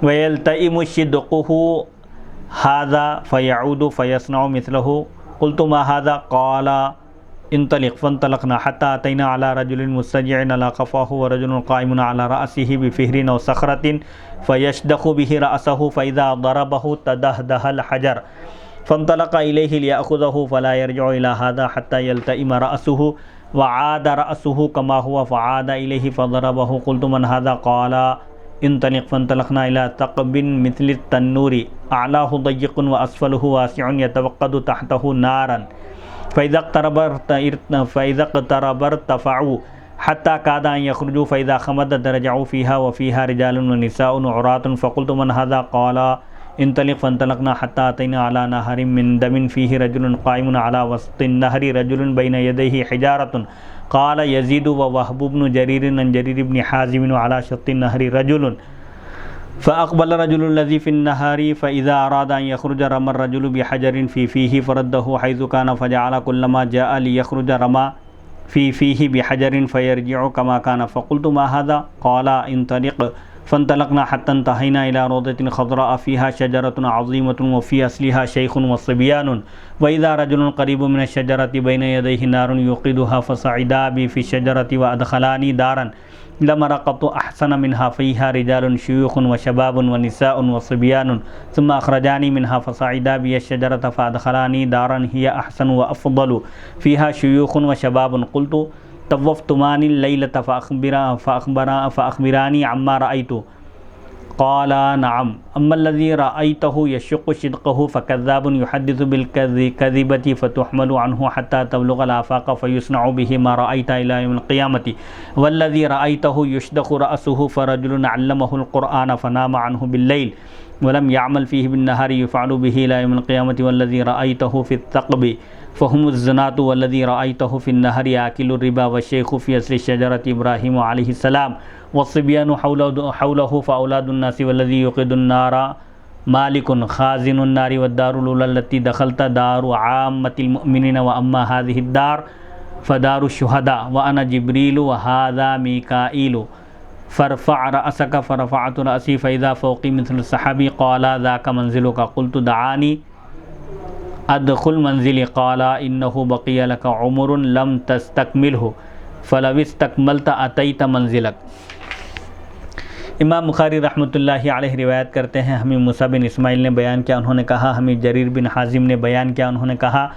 ويلتئم شدقه هذا فيعود فيصنع مثله قلت ما هذا قال انطلق فانطلقنا حتى أتينا على رجل مستجع على قفاه ورجل قائم على رأسه بفهر أو صخرة فيشدخ به رأسه فإذا ضربه تدهده الحجر فانطلق إليه ليأخذه فلا يرجع إلى هذا حتى يلتئم رأسه وعاد رأسه كما هو فعاد إليه فضربه قلت من هذا قال انطلق فانطلقنا إلى ثقب مثل التنور أعلاه ضيق وأسفله واسع يتوقد تحته نارا فإذا اقترب ارتفعوا حتى كاد أن يخرجوا فإذا خمدت رجعوا فيها وفيها رجال ونساء عراة فقلت من هذا قال انطلق فانطلقنا حتى أتينا على نهر من دم فيه رجل قائم على وسط النهر رجل بين يديه حجارة قال يزيد ووهب بن جرير عن جرير بن حازم على شط النهر رجل فأقبل رجل الذي في النهر فإذا أراد أن يخرج رمى الرجل بحجر في فيه فرده حيث كان فجعل كلما جاء ليخرج رمى في فيه بحجر فيرجع كما كان فقلت ما هذا قال انطلق فانطلقنا حتى انتهينا إلى روضة خضراء فيها شجرة عظيمة وفي أصلها شيخ وصبيان وإذا رجل قريب من الشجرة بين يديه نار يوقدها فصعدا بي في الشجرة وأدخلاني دارا لم رقبت أحسن منها فيها رجال شيوخ وشباب ونساء وصبيان ثم أخرجاني منها فصعدا بي الشجرة فأدخلاني دارا هي أحسن وأفضل فيها شيوخ وشباب قلت طوفتمان الليلة فأخبراني عما رأيت قال نعم أما الذي رأيته يشق شدقه فكذاب يحدث بالكذبة فتحمل عنه حتى تبلغ الآفاق فيصنع به ما رأيت إلى يوم القيامة والذي رأيته يشدق رأسه فرجل علمه القرآن فنام عنه بالليل ولم يعمل فيه بالنهار يفعل به إلى يوم القيامة والذي رأيته في الثقب فهم الزنات والذي رأيته في النهر يأكل الربا والشيخ في أصل الشجرة إبراهيم عليه السلام والصبيان حوله فأولاد الناس والذي يوقد النار مالك خازن النار والدار الأولى التي دخلت دار عامة المؤمنين وأما هذه الدار فدار الشهداء وأنا جبريل وهذا ميكائيل فارفع رأسك فرفعت رأسي فإذا فوقي مثل السحاب قال ذاك منزلك قلت دعاني ادخل منزلی قال انه بقي لك عمر لم تستكمله فلو استكملت اتيت منزلك۔ امام بخاری رحمۃ اللہ علیہ روایت کرتے ہیں ہمیں موسیٰ بن اسماعیل نے بیان کیا، انہوں نے کہا ہمیں جریر بن حازم نے بیان کیا، انہوں نے کہا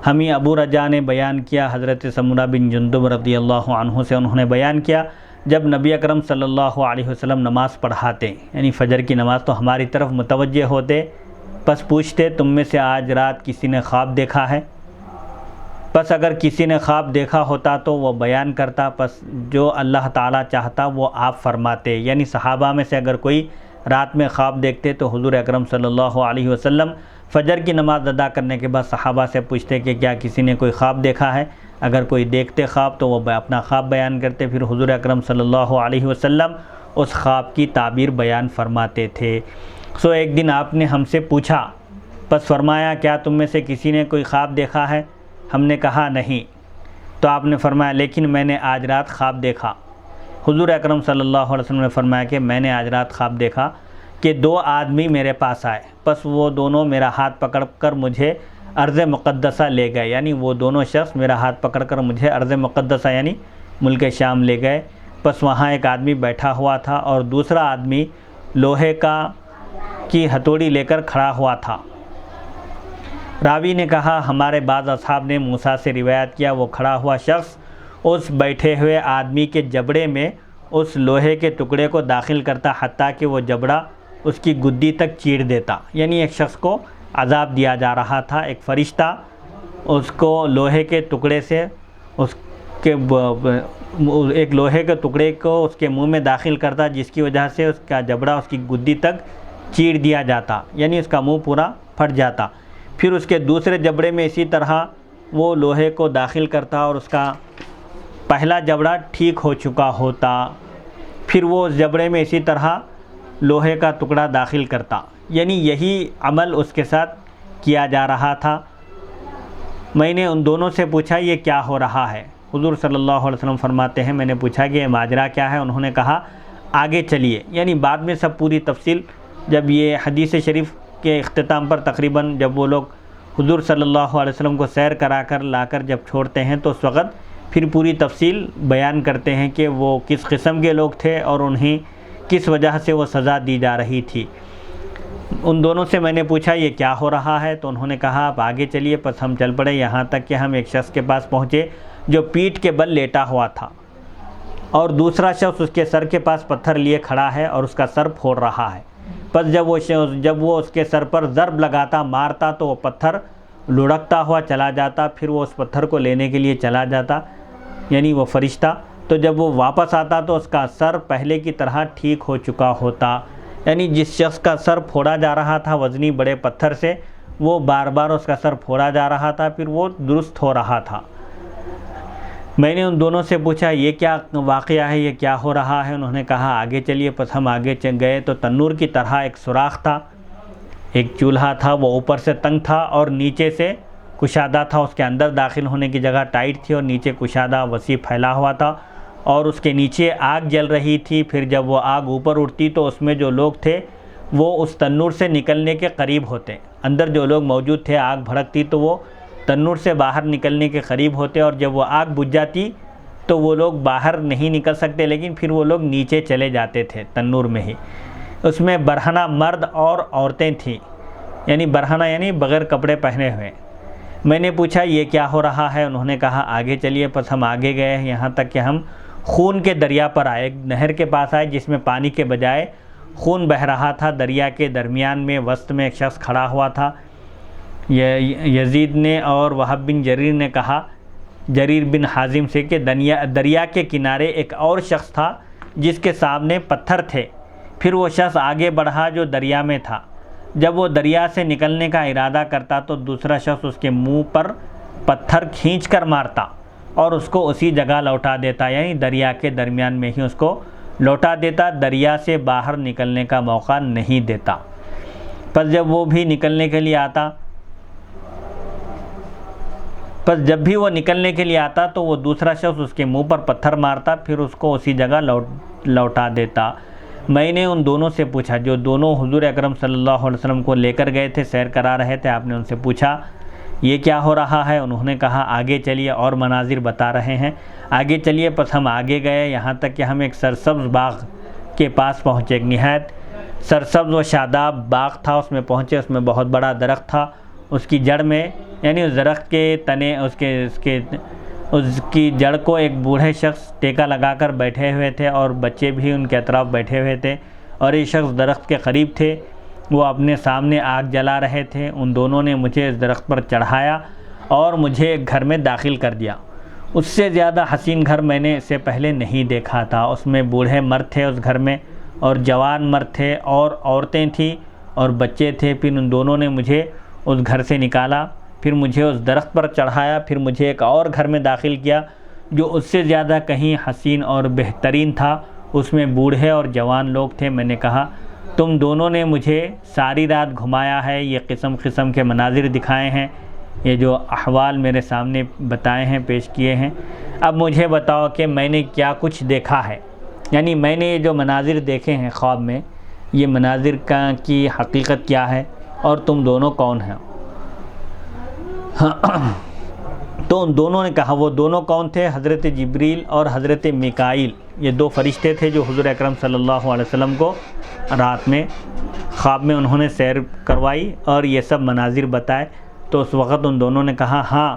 ہمیں ابو رجاء نے بیان کیا، حضرت سمرہ بن جندب رضی اللہ عنہ سے انہوں نے بیان کیا، جب نبی اکرم صلی اللہ علیہ وسلم نماز پڑھاتے یعنی فجر کی نماز تو ہماری طرف متوجہ ہوتے، پس پوچھتے تم میں سے آج رات کسی نے خواب دیکھا ہے؟ پس اگر کسی نے خواب دیکھا ہوتا تو وہ بیان کرتا، پس جو اللہ تعالیٰ چاہتا وہ آپ فرماتے، یعنی صحابہ میں سے اگر کوئی رات میں خواب دیکھتے تو حضور اکرم صلی اللہ علیہ وسلم فجر کی نماز ادا کرنے کے بعد صحابہ سے پوچھتے کہ کیا کسی نے کوئی خواب دیکھا ہے؟ اگر کوئی دیکھتے خواب تو وہ اپنا خواب بیان کرتے، پھر حضور اکرم صلی اللہ علیہ وسلم اس خواب کی تعبیر بیان فرماتے تھے۔ ایک دن آپ نے ہم سے پوچھا، پس فرمایا کیا تم میں سے کسی نے کوئی خواب دیکھا ہے؟ ہم نے کہا نہیں، تو آپ نے فرمایا لیکن میں نے آج رات خواب دیکھا۔ حضور اکرم صلی اللہ علیہ وسلم نے فرمایا کہ میں نے آج رات خواب دیکھا کہ 2 آدمی میرے پاس آئے، پس وہ دونوں میرا ہاتھ پکڑ کر مجھے ارض مقدسہ لے گئے، یعنی وہ دونوں شخص میرا ہاتھ پکڑ کر مجھے ارض مقدسہ یعنی ملک شام لے گئے۔ پس وہاں ایک آدمی بیٹھا ہوا تھا اور دوسرا آدمی لوہے کی ہتھوڑی لے کر کھڑا ہوا تھا۔ راوی نے کہا ہمارے بعض اصحاب نے موسیٰ سے روایت کیا وہ کھڑا ہوا شخص اس بیٹھے ہوئے آدمی کے جبڑے میں اس لوہے کے ٹکڑے کو داخل کرتا حتیٰ کہ وہ جبڑا اس کی گدی تک چیر دیتا، یعنی ایک شخص کو عذاب دیا جا رہا تھا، ایک فرشتہ اس کو لوہے کے ٹکڑے سے ایک لوہے کے ٹکڑے کو اس کے منہ میں داخل کرتا، جس کی وجہ سے اس کا جبڑا اس کی گدی تک چیر دیا جاتا، یعنی اس کا منہ پورا پھٹ جاتا۔ پھر اس کے دوسرے جبڑے میں اسی طرح وہ لوہے کو داخل کرتا اور اس کا پہلا جبڑا ٹھیک ہو چکا ہوتا، پھر وہ اس جبڑے میں اسی طرح لوہے کا ٹکڑا داخل کرتا، یعنی یہی عمل اس کے ساتھ کیا جا رہا تھا۔ میں نے ان دونوں سے پوچھا یہ کیا ہو رہا ہے؟ حضور صلی اللہ علیہ وسلم فرماتے ہیں میں نے پوچھا کہ یہ ماجرا کیا ہے؟ انہوں نے کہا آگے چلیے، یعنی بعد میں سب پوری تفصیل جب یہ حدیث شریف کے اختتام پر تقریباً جب وہ لوگ حضور صلی اللہ علیہ وسلم کو سیر کرا کر لا کر جب چھوڑتے ہیں تو اس وقت پھر پوری تفصیل بیان کرتے ہیں کہ وہ کس قسم کے لوگ تھے اور انہیں کس وجہ سے وہ سزا دی جا رہی تھی۔ ان دونوں سے میں نے پوچھا یہ کیا ہو رہا ہے؟ تو انہوں نے کہا آپ آگے چلیے۔ پس ہم چل پڑے یہاں تک کہ ہم ایک شخص کے پاس پہنچے جو پیٹھ کے بل لیٹا ہوا تھا اور دوسرا شخص اس کے سر کے پاس پتھر لیے کھڑا ہے اور اس کا سر پھوڑ رہا ہے۔ پس جب وہ اس کے سر پر ضرب لگاتا مارتا تو وہ پتھر لڑکتا ہوا چلا جاتا، پھر وہ اس پتھر کو لینے کے لیے چلا جاتا، یعنی وہ فرشتہ، تو جب وہ واپس آتا تو اس کا سر پہلے کی طرح ٹھیک ہو چکا ہوتا، یعنی جس شخص کا سر پھوڑا جا رہا تھا وزنی بڑے پتھر سے، وہ بار بار اس کا سر پھوڑا جا رہا تھا، پھر وہ درست ہو رہا تھا۔ میں نے ان دونوں سے پوچھا یہ کیا واقعہ ہے، یہ کیا ہو رہا ہے؟ انہوں نے کہا آگے چلیے۔ پس ہم آگے گئے تو تنور کی طرح ایک سوراخ تھا، ایک چولہا تھا، وہ اوپر سے تنگ تھا اور نیچے سے کشادہ تھا، اس کے اندر داخل ہونے کی جگہ ٹائٹ تھی اور نیچے کشادہ وسیع پھیلا ہوا تھا اور اس کے نیچے آگ جل رہی تھی۔ پھر جب وہ آگ اوپر اٹھتی تو اس میں جو لوگ تھے وہ اس تنور سے نکلنے کے قریب ہوتے، اندر جو لوگ موجود تھے آگ بھڑکتی تو وہ تنور سے باہر نکلنے کے قریب ہوتے، اور جب وہ آگ بجھ جاتی تو وہ لوگ باہر نہیں نکل سکتے، لیکن پھر وہ لوگ نیچے چلے جاتے تھے تنور میں ہی۔ اس میں برہنہ مرد اور عورتیں تھیں، یعنی برہنہ یعنی بغیر کپڑے پہنے ہوئے۔ میں نے پوچھا یہ کیا ہو رہا ہے؟ انہوں نے کہا آگے چلیے۔ پس ہم آگے گئے یہاں تک کہ ہم خون کے دریا پر آئے، ایک نہر کے پاس آئے جس میں پانی کے بجائے خون بہہ رہا تھا۔ دریا کے درمیان میں وسط میں ایک شخص کھڑا ہوا تھا۔ یزید نے اور وہب بن جریر نے کہا جریر بن حازم سے کہ دریا کے کنارے ایک اور شخص تھا جس کے سامنے پتھر تھے۔ پھر وہ شخص آگے بڑھا جو دریا میں تھا۔ جب وہ دریا سے نکلنے کا ارادہ کرتا تو دوسرا شخص اس کے منہ پر پتھر کھینچ کر مارتا اور اس کو اسی جگہ لوٹا دیتا، یعنی دریا کے درمیان میں ہی اس کو لوٹا دیتا، دریا سے باہر نکلنے کا موقع نہیں دیتا۔ پس جب وہ بھی نکلنے کے لیے آتا تو وہ دوسرا شخص اس کے منہ پر پتھر مارتا، پھر اس کو اسی جگہ لوٹا دیتا۔ میں نے ان دونوں سے پوچھا جو دونوں حضور اکرم صلی اللہ علیہ وسلم کو لے کر گئے تھے، سیر کرا رہے تھے، آپ نے ان سے پوچھا یہ کیا ہو رہا ہے؟ انہوں نے کہا آگے چلیے، اور مناظر بتا رہے ہیں، آگے چلیے۔ پس ہم آگے گئے یہاں تک کہ ہم ایک سرسبز باغ کے پاس پہنچے، ایک نہایت سرسبز و شاداب باغ تھا، اس میں پہنچے۔ اس میں بہت بڑا درخت تھا، اس کی جڑ میں یعنی اس درخت کے تنے اس کی جڑ کو ایک بوڑھے شخص ٹیکا لگا کر بیٹھے ہوئے تھے اور بچے بھی ان کے اطراف بیٹھے ہوئے تھے، اور یہ شخص درخت کے قریب تھے، وہ اپنے سامنے آگ جلا رہے تھے۔ ان دونوں نے مجھے اس درخت پر چڑھایا اور مجھے ایک گھر میں داخل کر دیا۔ اس سے زیادہ حسین گھر میں نے اس سے پہلے نہیں دیکھا تھا۔ اس میں بوڑھے مرد تھے اس گھر میں، اور جوان مرد تھے، اور عورتیں تھیں اور بچے تھے۔ پھر ان دونوں نے مجھے اس گھر سے نکالا، پھر مجھے اس درخت پر چڑھایا، پھر مجھے ایک اور گھر میں داخل کیا جو اس سے زیادہ کہیں حسین اور بہترین تھا، اس میں بوڑھے اور جوان لوگ تھے۔ میں نے کہا تم دونوں نے مجھے ساری رات گھمایا ہے، یہ قسم قسم کے مناظر دکھائے ہیں، یہ جو احوال میرے سامنے بتائے ہیں، پیش کیے ہیں، اب مجھے بتاؤ کہ میں نے کیا کچھ دیکھا ہے، یعنی میں نے یہ جو مناظر دیکھے ہیں خواب میں، یہ مناظر کی حقیقت کیا ہے اور تم دونوں کون ہیں؟ تو ان دونوں نے کہا، وہ دونوں کون تھے؟ حضرت جبریل اور حضرت میکائیل، یہ دو فرشتے تھے جو حضور اکرم صلی اللہ علیہ وسلم کو رات میں خواب میں انہوں نے سیر کروائی اور یہ سب مناظر بتائے۔ تو اس وقت ان دونوں نے کہا ہاں،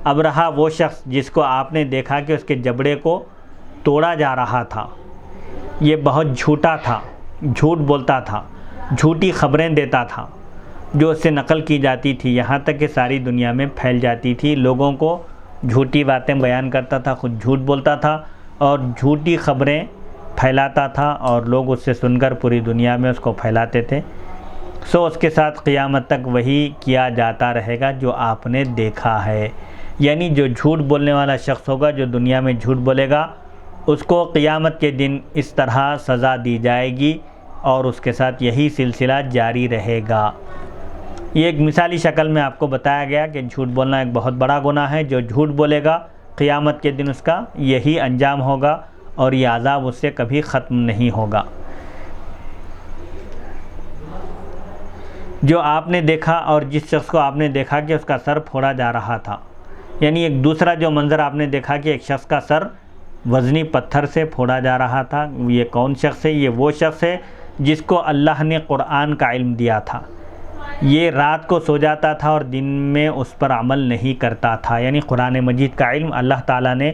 اب رہا وہ شخص جس کو آپ نے دیکھا کہ اس کے جبڑے کو توڑا جا رہا تھا، یہ بہت جھوٹا تھا، جھوٹ بولتا تھا، جھوٹی خبریں دیتا تھا جو اس سے نقل کی جاتی تھی، یہاں تک کہ ساری دنیا میں پھیل جاتی تھی، لوگوں کو جھوٹی باتیں بیان کرتا تھا، خود جھوٹ بولتا تھا اور جھوٹی خبریں پھیلاتا تھا اور لوگ اس سے سن کر پوری دنیا میں اس کو پھیلاتے تھے۔ سو اس کے ساتھ قیامت تک وہی کیا جاتا رہے گا جو آپ نے دیکھا ہے، یعنی جو جھوٹ بولنے والا شخص ہوگا، جو دنیا میں جھوٹ بولے گا، اس کو قیامت کے دن اس طرح سزا دی جائے گی اور اس کے ساتھ یہی سلسلہ جاری رہے گا۔ یہ ایک مثالی شکل میں آپ کو بتایا گیا کہ جھوٹ بولنا ایک بہت بڑا گناہ ہے، جو جھوٹ بولے گا قیامت کے دن اس کا یہی انجام ہوگا اور یہ عذاب اس سے کبھی ختم نہیں ہوگا۔ جو آپ نے دیکھا اور جس شخص کو آپ نے دیکھا کہ اس کا سر پھوڑا جا رہا تھا، یعنی ایک دوسرا جو منظر آپ نے دیکھا کہ ایک شخص کا سر وزنی پتھر سے پھوڑا جا رہا تھا، یہ کون شخص ہے؟ یہ وہ شخص ہے جس کو اللہ نے قرآن کا علم دیا تھا، یہ رات کو سو جاتا تھا اور دن میں اس پر عمل نہیں کرتا تھا، یعنی قرآن مجید کا علم اللہ تعالیٰ نے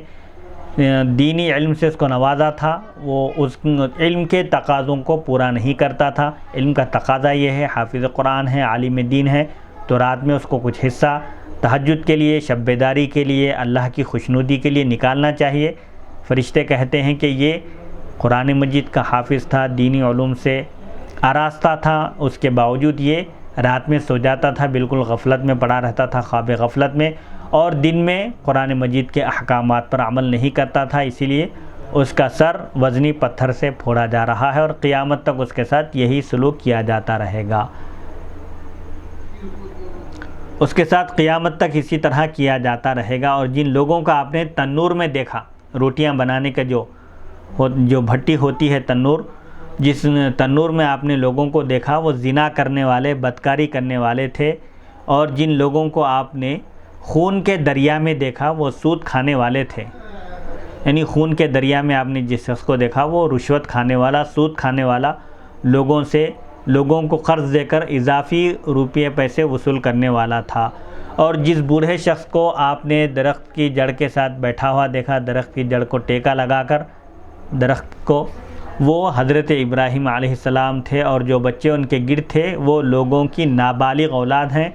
دینی علم سے اس کو نوازا تھا، وہ اس علم کے تقاضوں کو پورا نہیں کرتا تھا۔ علم کا تقاضا یہ ہے، حافظ قرآن ہے، عالم دین ہے، تو رات میں اس کو کچھ حصہ تہجد کے لیے، شب بیداری کے لیے، اللہ کی خوشنودی کے لیے نکالنا چاہیے۔ فرشتے کہتے ہیں کہ یہ قرآن مجید کا حافظ تھا، دینی علوم سے آراستہ تھا، اس کے باوجود یہ رات میں سو جاتا تھا، بالکل غفلت میں پڑا رہتا تھا، خواب غفلت میں، اور دن میں قرآن مجید کے احکامات پر عمل نہیں کرتا تھا، اسی لیے اس کا سر وزنی پتھر سے پھوڑا جا رہا ہے اور قیامت تک اس کے ساتھ یہی سلوک کیا جاتا رہے گا۔ اس کے ساتھ قیامت تک اسی طرح کیا جاتا رہے گا۔ اور جن لوگوں کا آپ نے تنور میں دیکھا، روٹیاں بنانے کا جو بھٹی ہوتی ہے تنور، جس تنور میں آپ نے لوگوں کو دیکھا، وہ زنا کرنے والے، بدکاری کرنے والے تھے، اور جن لوگوں کو آپ نے خون کے دریا میں دیکھا وہ سود کھانے والے تھے، یعنی خون کے دریا میں آپ نے جس شخص کو دیکھا وہ رشوت کھانے والا، سود کھانے والا، لوگوں کو قرض دے کر اضافی روپیے پیسے وصول کرنے والا تھا۔ اور جس بوڑھے شخص کو آپ نے درخت کی جڑ کے ساتھ بیٹھا ہوا دیکھا، درخت کی جڑ کو ٹیکا لگا کر درخت کو، وہ حضرت ابراہیم علیہ السلام تھے، اور جو بچے ان کے گرد تھے وہ لوگوں کی نابالغ اولاد ہیں،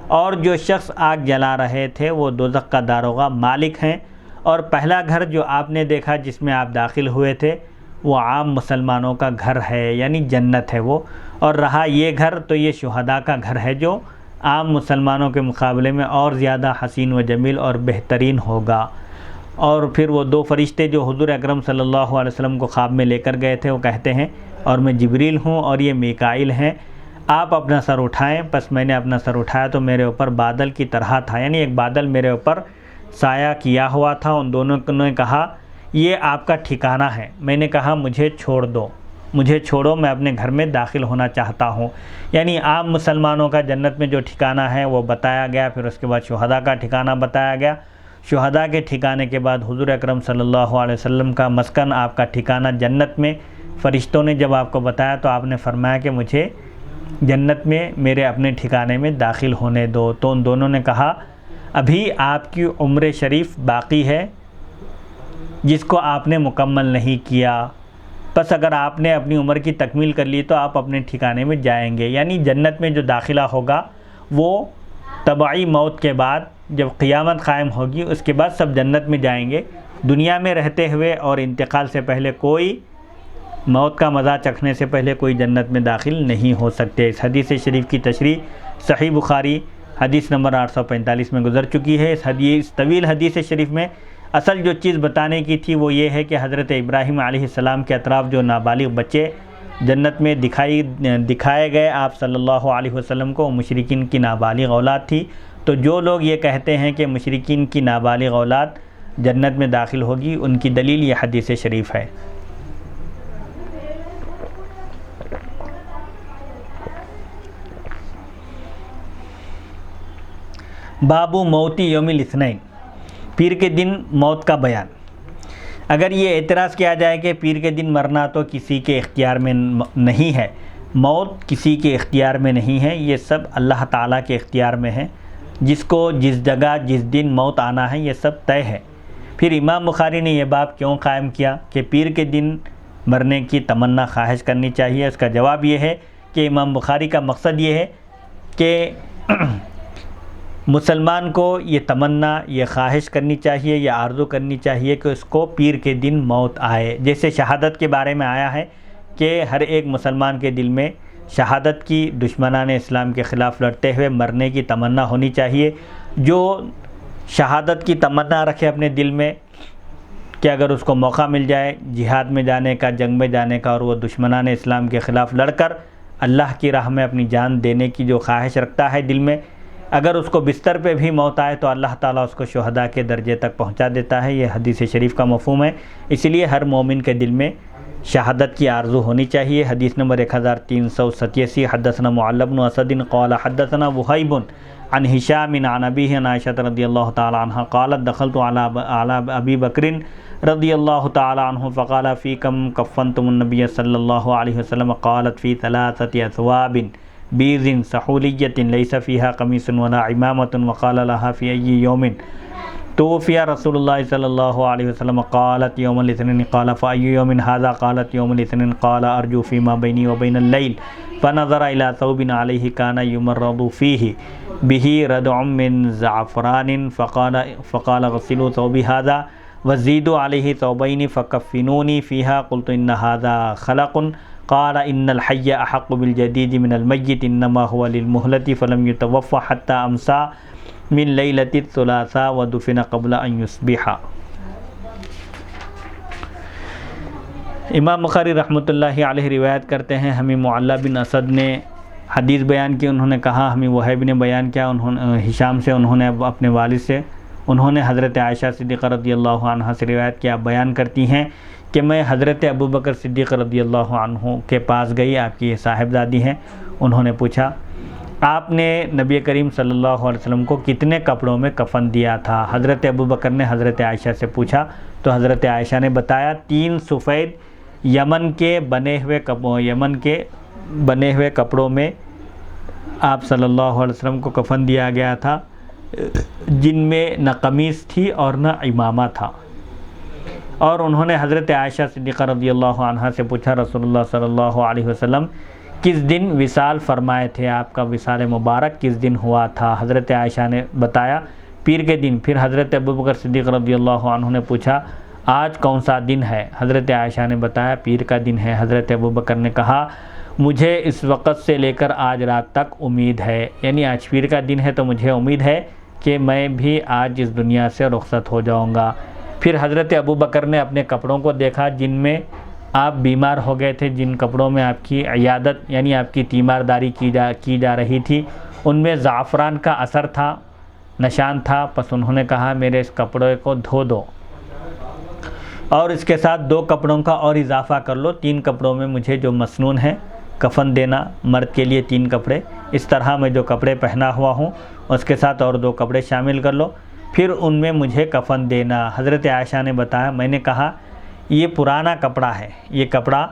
اور جو شخص آگ جلا رہے تھے وہ دوزخ کا داروغہ مالک ہیں۔ اور پہلا گھر جو آپ نے دیکھا جس میں آپ داخل ہوئے تھے وہ عام مسلمانوں کا گھر ہے، یعنی جنت ہے وہ، اور رہا یہ گھر تو یہ شہداء کا گھر ہے جو عام مسلمانوں کے مقابلے میں اور زیادہ حسین و جمیل اور بہترین ہوگا۔ اور پھر وہ دو فرشتے جو حضور اکرم صلی اللہ علیہ وسلم کو خواب میں لے کر گئے تھے وہ کہتے ہیں، اور میں جبریل ہوں اور یہ میکائیل ہیں، آپ اپنا سر اٹھائیں۔ پس میں نے اپنا سر اٹھایا تو میرے اوپر بادل کی طرح تھا، یعنی ایک بادل میرے اوپر سایہ کیا ہوا تھا۔ ان دونوں نے کہا یہ آپ کا ٹھکانہ ہے۔ میں نے کہا مجھے چھوڑ دو، مجھے چھوڑو، میں اپنے گھر میں داخل ہونا چاہتا ہوں۔ یعنی عام مسلمانوں کا جنت میں جو ٹھکانہ ہے وہ بتایا گیا، پھر اس کے بعد شہداء کا ٹھکانہ بتایا گیا۔ شہداء کے ٹھکانے کے بعد حضور اکرم صلی اللہ علیہ وسلم کا مسکن، آپ کا ٹھکانہ جنت میں، فرشتوں نے جب آپ کو بتایا تو آپ نے فرمایا کہ مجھے جنت میں میرے اپنے ٹھکانے میں داخل ہونے دو۔ تو ان دونوں نے کہا ابھی آپ کی عمر شریف باقی ہے جس کو آپ نے مکمل نہیں کیا، پس اگر آپ نے اپنی عمر کی تکمیل کر لی تو آپ اپنے ٹھکانے میں جائیں گے۔ یعنی جنت میں جو داخلہ ہوگا وہ طبعی موت کے بعد، جب قیامت قائم ہوگی اس کے بعد سب جنت میں جائیں گے۔ دنیا میں رہتے ہوئے اور انتقال سے پہلے کوئی موت کا مزہ چکھنے سے پہلے کوئی جنت میں داخل نہیں ہو سکتے۔ اس حدیث شریف کی تشریح صحیح بخاری حدیث نمبر 845 میں گزر چکی ہے۔ اس طویل حدیث شریف میں اصل جو چیز بتانے کی تھی وہ یہ ہے کہ حضرت ابراہیم علیہ السلام کے اطراف جو نابالغ بچے جنت میں دکھائے گئے آپ صلی اللہ علیہ وسلم کو، مشرکین کی نابالغ اولاد تھی۔ تو جو لوگ یہ کہتے ہیں کہ مشرکین کی نابالغ اولاد جنت میں داخل ہوگی، ان کی دلیل یہ حدیث شریف ہے۔ بابو موتی یوم الاثنین، پیر کے دن موت کا بیان۔ اگر یہ اعتراض کیا جائے کہ پیر کے دن مرنا تو کسی کے اختیار میں نہیں ہے، موت کسی کے اختیار میں نہیں ہے، یہ سب اللہ تعالیٰ کے اختیار میں ہے، جس کو جس جگہ جس دن موت آنا ہے یہ سب طے ہے۔ پھر امام بخاری نے یہ باب کیوں قائم کیا کہ پیر کے دن مرنے کی تمنا خواہش کرنی چاہیے؟ اس کا جواب یہ ہے کہ امام بخاری کا مقصد یہ ہے کہ مسلمان کو یہ تمنا، یہ خواہش کرنی چاہیے، یہ آرزو کرنی چاہیے کہ اس کو پیر کے دن موت آئے۔ جیسے شہادت کے بارے میں آیا ہے کہ ہر ایک مسلمان کے دل میں شہادت کی، دشمنان اسلام کے خلاف لڑتے ہوئے مرنے کی تمنا ہونی چاہیے۔ جو شہادت کی تمنا رکھے اپنے دل میں کہ اگر اس کو موقع مل جائے جہاد میں جانے کا، جنگ میں جانے کا، اور وہ دشمنان اسلام کے خلاف لڑ کر اللہ کی راہ میں اپنی جان دینے کی جو خواہش رکھتا ہے دل میں، اگر اس کو بستر پہ بھی موت آئے تو اللہ تعالیٰ اس کو شہداء کے درجے تک پہنچا دیتا ہے۔ یہ حدیث شریف کا مفہوم ہے۔ اس لیے ہر مومن کے دل میں شہادت کی آرزو ہونی چاہیے۔ حدیث نمبر 1387، حدثنا معل بن اسد قال حدثنا وہیب عن ہشام عن ابیہ عن عائشہ رضی اللہ تعالی عنہ قالت دخلت علی ابی بکر رضی اللہ تعالی عنہ فقال فی کم کفنتم النبی صلی اللہ علیہ وسلم قالت فی ثلاثۃ اثواب بیض سحولیۃ لیس فیہا قمیص ولا عمامۃ وقال لها فی ای یوم توفی رسول اللہ صلی اللہ علیہ وسلم قالت یوم الاثنین قال فای یوم هذا قالت یوم الاثنین قال ارجو فیما بینی وبین اللیل فنظر الى ثوب علیہ کان یمرض فیہ به ردع من زعفران فقال غسلوا ثوبی هذا وزیدوا علیہ ثوبین فکفنونی فیہا قلت ان هذا خلق قال ان الحی احق بالجدید من المیت انما هو للمہلۃ فلم يتوفى حتى امسى من لیلۃ الثلاثاء ودفن قبل ان یصبح۔ امام بخاری رحمۃ اللہ علیہ روایت کرتے ہیں، ہمیں معل بن اسد نے حدیث بیان کی، انہوں نے کہا ہمیں وہیب نے بیان کیا، ہشام سے، انہوں نے اپنے والد سے، انہوں نے حضرت عائشہ صدیقہ رضی اللہ عنہ سے روایت کیا، بیان کرتی ہیں کہ میں حضرت ابو بکر صدیق رضی اللہ عنہ کے پاس گئی، آپ کی صاحبزادی ہیں، انہوں نے پوچھا آپ نے نبی کریم صلی اللہ علیہ وسلم کو کتنے کپڑوں میں کفن دیا تھا؟ حضرت ابو بکر نے حضرت عائشہ سے پوچھا تو حضرت عائشہ نے بتایا 3 سفید یمن کے بنے ہوئے کپڑوں میں آپ صلی اللہ علیہ وسلم کو کفن دیا گیا تھا، جن میں نہ قمیص تھی اور نہ امامہ تھا۔ اور انہوں نے حضرت عائشہ صدیقہ رضی اللہ عنہ سے پوچھا رسول اللہ صلی اللہ علیہ وسلم کس دن وصال فرمائے تھے، آپ کا وصال مبارک کس دن ہوا تھا؟ حضرت عائشہ نے بتایا پیر کے دن۔ پھر حضرت ابو بکر صدیق رضی اللہ عنہ نے پوچھا آج کون سا دن ہے؟ حضرت عائشہ نے بتایا پیر کا دن ہے۔ حضرت ابو بکر نے کہا مجھے اس وقت سے لے کر آج رات تک امید ہے، یعنی آج پیر کا دن ہے تو مجھے امید ہے کہ میں بھی آج اس دنیا سے رخصت ہو جاؤں گا۔ پھر حضرت ابو بکر نے اپنے کپڑوں کو دیکھا جن میں آپ بیمار ہو گئے تھے، جن کپڑوں میں آپ کی عیادت یعنی آپ کی تیمارداری کی جا رہی تھی، ان میں زعفران کا اثر تھا، نشان تھا، پس انہوں نے کہا میرے اس کپڑے کو دھو دو اور اس کے ساتھ 2 کپڑوں کا اور اضافہ کر لو، 3 کپڑوں میں مجھے جو مسنون ہے کفن دینا، مرد کے لیے 3 کپڑے، اس طرح میں جو کپڑے پہنا ہوا ہوں اس کے ساتھ اور 2 کپڑے شامل کر لو، پھر ان میں مجھے کفن دینا۔ حضرت عائشہ نے بتایا میں نے کہا یہ پرانا کپڑا ہے، یہ کپڑا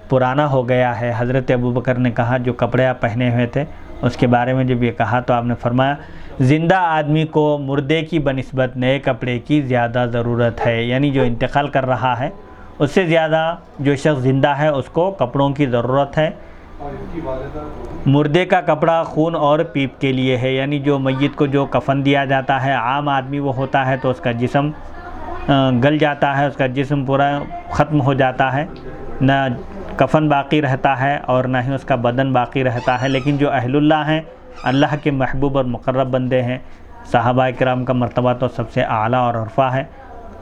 پرانا ہو گیا ہے۔ حضرت ابو بکر نے کہا جو کپڑے آپ پہنے ہوئے تھے اس کے بارے میں جب یہ کہا تو آپ نے فرمایا زندہ آدمی کو مردے کی بنسبت نئے کپڑے کی زیادہ ضرورت ہے، یعنی جو انتقال کر رہا ہے اس سے زیادہ جو شخص زندہ ہے اس کو کپڑوں کی ضرورت ہے۔ مردے کا کپڑا خون اور پیپ کے لیے ہے، یعنی جو میت کو جو کفن دیا جاتا ہے، عام آدمی وہ ہوتا ہے تو اس کا جسم گل جاتا ہے، اس کا جسم پورا ختم ہو جاتا ہے، نہ کفن باقی رہتا ہے اور نہ ہی اس کا بدن باقی رہتا ہے، لیکن جو اہل اللہ ہیں، اللہ کے محبوب اور مقرب بندے ہیں، صحابہ کرام کا مرتبہ تو سب سے اعلیٰ اور عرفہ ہے،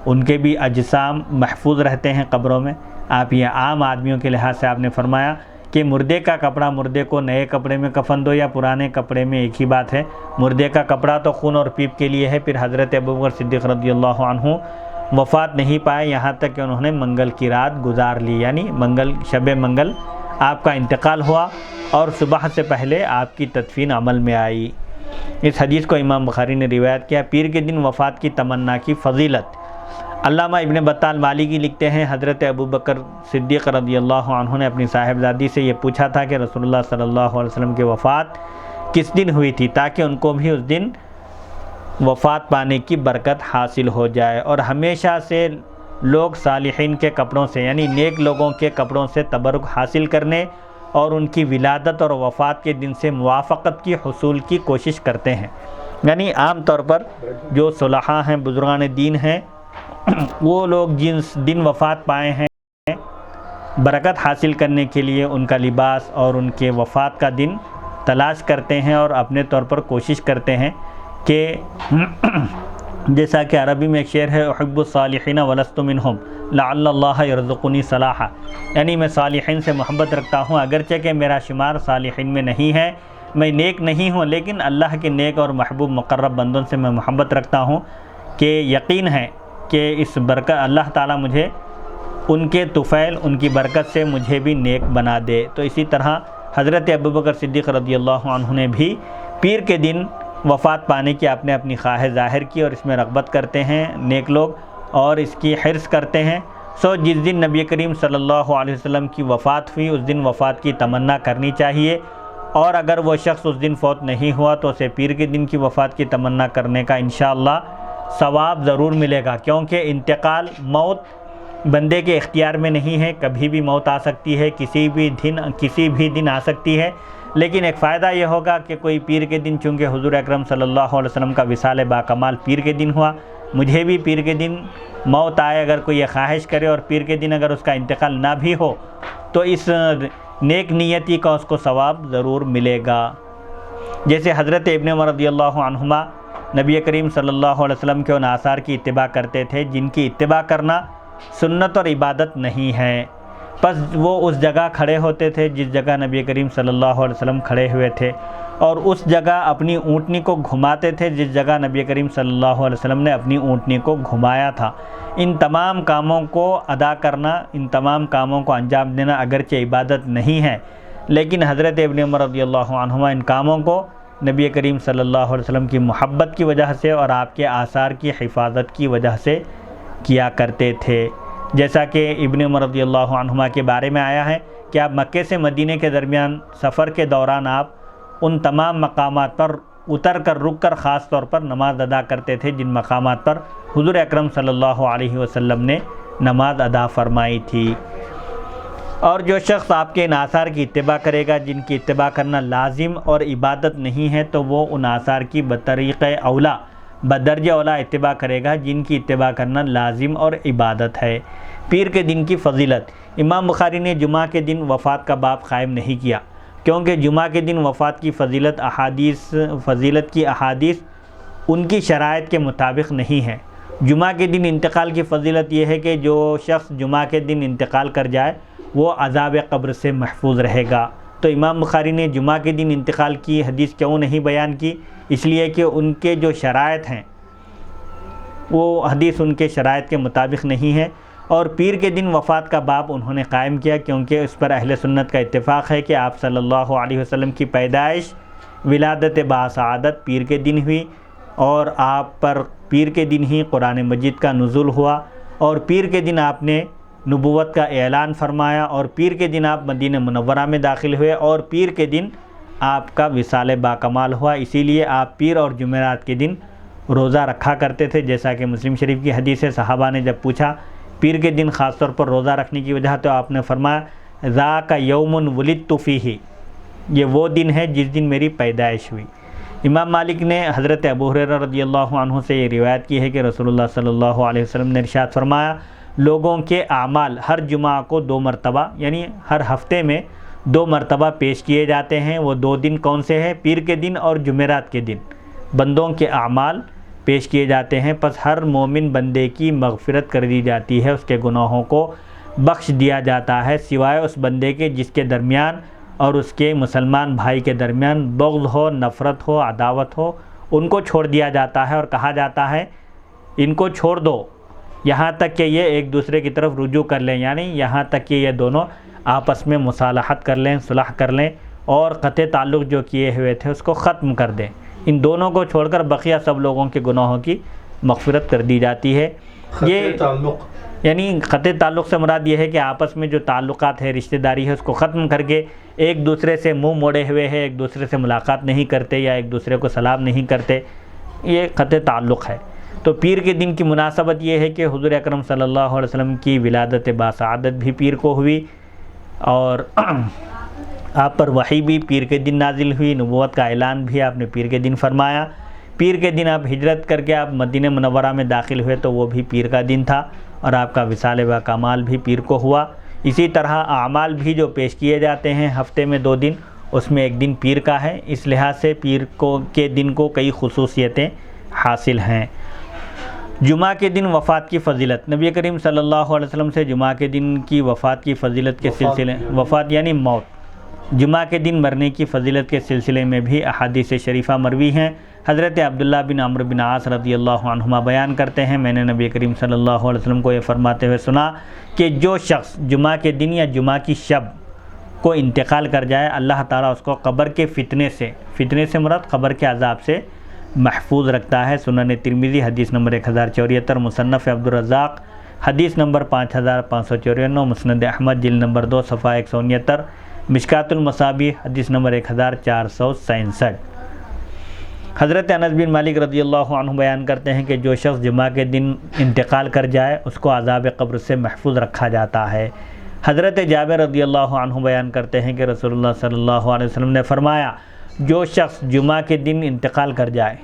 ان کے بھی اجسام محفوظ رہتے ہیں قبروں میں۔ آپ یہ عام آدمیوں کے لحاظ سے آپ نے فرمایا کہ مردے کا کپڑا مردے کو نئے کپڑے میں کفن دو یا پرانے کپڑے میں، ایک ہی بات ہے۔ مردے کا کپڑا تو خون اور پیپ کے لیے ہے۔ پھر حضرت ابوبکر صدیق رضی اللہ عنہ وفات نہیں پائے یہاں تک کہ انہوں نے منگل کی رات گزار لی، یعنی شب منگل آپ کا انتقال ہوا اور صبح سے پہلے آپ کی تدفین عمل میں آئی۔ اس حدیث کو امام بخاری نے روایت کیا۔ پیر کے دن وفات کی تمنا کی فضیلت، علامہ ابن بطال مالکی لکھتے ہیں حضرت ابوبکر صدیق رضی اللہ عنہ نے اپنی صاحبزادی سے یہ پوچھا تھا کہ رسول اللہ صلی اللہ علیہ وسلم کی وفات کس دن ہوئی تھی، تاکہ ان کو بھی اس دن وفات پانے کی برکت حاصل ہو جائے۔ اور ہمیشہ سے لوگ صالحین کے کپڑوں سے، یعنی نیک لوگوں کے کپڑوں سے تبرک حاصل کرنے اور ان کی ولادت اور وفات کے دن سے موافقت کی حصول کی کوشش کرتے ہیں۔ یعنی عام طور پر جو صلحاء ہیں، بزرگان دین ہیں، وہ لوگ جس دن وفات پائے ہیں برکت حاصل کرنے کے لیے ان کا لباس اور ان کے وفات کا دن تلاش کرتے ہیں اور اپنے طور پر کوشش کرتے ہیں کہ جیسا کہ عربی میں ایک شعر ہے، احب الصالحین ولست منہم لعل اللہ یرزقنی صلاحا، یعنی میں صالحین سے محبت رکھتا ہوں اگرچہ کہ میرا شمار صالحین میں نہیں ہے، میں نیک نہیں ہوں، لیکن اللہ کے نیک اور محبوب مقرب بندوں سے میں محبت رکھتا ہوں کہ یقین ہے کہ اس برکت اللہ تعالیٰ مجھے ان کے طفیل، ان کی برکت سے مجھے بھی نیک بنا دے۔ تو اسی طرح حضرت ابوبکر صدیق رضی اللہ عنہ نے بھی پیر کے دن وفات پانے کی آپ نے اپنی خواہش ظاہر کی اور اس میں رغبت کرتے ہیں نیک لوگ اور اس کی حرص کرتے ہیں۔ جس دن نبی کریم صلی اللہ علیہ وسلم کی وفات ہوئی اس دن وفات کی تمنا کرنی چاہیے، اور اگر وہ شخص اس دن فوت نہیں ہوا تو اسے پیر کے دن کی وفات کی تمنا کرنے کا انشاءاللہ ثواب ضرور ملے گا، کیونکہ انتقال، موت بندے کے اختیار میں نہیں ہے، کبھی بھی موت آ سکتی ہے، کسی بھی دن آ سکتی ہے، لیکن ایک فائدہ یہ ہوگا کہ کوئی پیر کے دن، چونکہ حضور اکرم صلی اللہ علیہ وسلم کا وصال باکمال پیر کے دن ہوا، مجھے بھی پیر کے دن موت آئے، اگر کوئی یہ خواہش کرے اور پیر کے دن اگر اس کا انتقال نہ بھی ہو تو اس نیک نیتی کا اس کو ثواب ضرور ملے گا۔ جیسے حضرت ابن عمر رضی اللہ عنہما نبی کریم صلی اللہ علیہ وسلم کے ان آثار کی اتباع کرتے تھے جن کی اتباع کرنا سنت اور عبادت نہیں ہے، پس وہ اس جگہ کھڑے ہوتے تھے جس جگہ نبی کریم صلی اللہ علیہ وسلم کھڑے ہوئے تھے، اور اس جگہ اپنی اونٹنی کو گھماتے تھے جس جگہ نبی کریم صلی اللہ علیہ وسلم نے اپنی اونٹنی کو گھمایا تھا۔ ان تمام کاموں کو ادا کرنا، ان تمام کاموں کو انجام دینا اگرچہ عبادت نہیں ہے، لیکن حضرت ابن عمر رضی اللہ عنہما ان کاموں کو نبی کریم صلی اللہ علیہ وسلم کی محبت کی وجہ سے اور آپ کے آثار کی حفاظت کی وجہ سے کیا کرتے تھے۔ جیسا کہ ابن عمر رضی اللہ عنہما کے بارے میں آیا ہے کہ آپ مکے سے مدینہ کے درمیان سفر کے دوران آپ ان تمام مقامات پر اتر کر رک کر خاص طور پر نماز ادا کرتے تھے جن مقامات پر حضور اکرم صلی اللہ علیہ وسلم نے نماز ادا فرمائی تھی۔ اور جو شخص آپ کے ان آثار کی اتباع کرے گا جن کی اتباع کرنا لازم اور عبادت نہیں ہے تو وہ ان آثار کی بطریق اولا، بدرجہ اولا اتباع کرے گا جن کی اتباع کرنا لازم اور عبادت ہے۔ پیر کے دن کی فضیلت، امام بخاری نے جمعہ کے دن وفات کا باب قائم نہیں کیا کیونکہ جمعہ کے دن وفات کی فضیلت کی احادیث ان کی شرائط کے مطابق نہیں ہے۔ جمعہ کے دن انتقال کی فضیلت یہ ہے کہ جو شخص جمعہ کے دن انتقال کر جائے وہ عذاب قبر سے محفوظ رہے گا۔ تو امام بخاری نے جمعہ کے دن انتقال کی حدیث کیوں نہیں بیان کی؟ اس لیے کہ ان کے جو شرائط ہیں وہ حدیث ان کے شرائط کے مطابق نہیں ہے، اور پیر کے دن وفات کا باب انہوں نے قائم کیا کیونکہ اس پر اہل سنت کا اتفاق ہے کہ آپ صلی اللہ علیہ وسلم کی پیدائش، ولادت باسعادت پیر کے دن ہوئی، اور آپ پر پیر کے دن ہی قرآن مجید کا نزول ہوا، اور پیر کے دن آپ نے نبوت کا اعلان فرمایا، اور پیر کے دن آپ مدینہ منورہ میں داخل ہوئے، اور پیر کے دن آپ کا وصال باکمال ہوا۔ اسی لیے آپ پیر اور جمعرات کے دن روزہ رکھا کرتے تھے، جیسا کہ مسلم شریف کی حدیث ہے، صحابہ نے جب پوچھا پیر کے دن خاص طور پر روزہ رکھنے کی وجہ تو آپ نے فرمایا ذاک یوم ولدت فیہ، یہ وہ دن ہے جس دن میری پیدائش ہوئی۔ امام مالک نے حضرت ابو ہریرہ رضی اللہ عنہ سے یہ روایت کی ہے کہ رسول اللہ صلی اللہ علیہ وسلم نے ارشاد فرمایا لوگوں کے اعمال ہر جمعہ کو 2 مرتبہ یعنی ہر ہفتے میں 2 مرتبہ پیش کیے جاتے ہیں۔ وہ 2 دن کون سے ہیں؟ پیر کے دن اور جمعرات کے دن بندوں کے اعمال پیش کیے جاتے ہیں، پس ہر مومن بندے کی مغفرت کر دی جاتی ہے، اس کے گناہوں کو بخش دیا جاتا ہے، سوائے اس بندے کے جس کے درمیان اور اس کے مسلمان بھائی کے درمیان بغض ہو، نفرت ہو، عداوت ہو، ان کو چھوڑ دیا جاتا ہے اور کہا جاتا ہے ان کو چھوڑ دو یہاں تک کہ یہ ایک دوسرے کی طرف رجوع کر لیں، یعنی یہاں تک کہ یہ دونوں آپس میں مصالحت کر لیں، صلح کر لیں اور قطع تعلق جو کیے ہوئے تھے اس کو ختم کر دیں۔ ان دونوں کو چھوڑ کر بقیہ سب لوگوں کے گناہوں کی مغفرت کر دی جاتی ہے۔ یہ تعلق یعنی قطع تعلق سے مراد یہ ہے کہ آپس میں جو تعلقات ہے، رشتہ داری ہے، اس کو ختم کر کے ایک دوسرے سے منہ موڑے ہوئے ہیں، ایک دوسرے سے ملاقات نہیں کرتے یا ایک دوسرے کو سلام نہیں کرتے، یہ قطع تعلق ہے۔ تو پیر کے دن کی مناسبت یہ ہے کہ حضور اکرم صلی اللہ علیہ وسلم کی ولادت باسعادت بھی پیر کو ہوئی اور آپ پر وحی بھی پیر کے دن نازل ہوئی، نبوت کا اعلان بھی آپ نے پیر کے دن فرمایا۔ پیر کے دن آپ ہجرت کر کے آپ مدینہ منورہ میں داخل ہوئے تو وہ بھی پیر کا دن تھا اور آپ کا وصال با کمال بھی پیر کو ہوا۔ اسی طرح اعمال بھی جو پیش کیے جاتے ہیں ہفتے میں 2 دن، اس میں ایک دن پیر کا ہے، اس لحاظ سے پیر کے دن کو کئی خصوصیتیں حاصل ہیں۔ جمعہ کے دن وفات کی فضیلت، نبی کریم صلی اللہ علیہ وسلم سے جمعہ کے دن کی وفات کی فضیلت کے سلسلے، وفات یعنی موت، جمعہ کے دن مرنے کی فضیلت کے سلسلے میں بھی احادیث شریفہ مروی ہیں۔ حضرت عبداللہ بن عمرو بن عاص رضی اللہ عنہما بیان کرتے ہیں، میں نے نبی کریم صلی اللہ علیہ وسلم کو یہ فرماتے ہوئے سنا کہ جو شخص جمعہ کے دن یا جمعہ کی شب کو انتقال کر جائے، اللہ تعالیٰ اس کو قبر کے فتنے سے مراد قبر کے عذاب سے محفوظ رکھتا ہے۔ سنن ترمذی حدیث نمبر 1074، مصنف عبدالرزاق حدیث نمبر 5554، مسند احمد جلد نمبر 2 صفحہ 169، مشکات المصابیح حدیث نمبر 1467۔ حضرت انس بن مالک رضی اللہ عنہ بیان کرتے ہیں کہ جو شخص جمعہ کے دن انتقال کر جائے اس کو عذاب قبر سے محفوظ رکھا جاتا ہے۔ حضرت جابر رضی اللہ عنہ بیان کرتے ہیں کہ رسول اللہ صلی اللہ علیہ وسلم نے فرمایا، جو شخص جمعہ کے دن انتقال کر جائے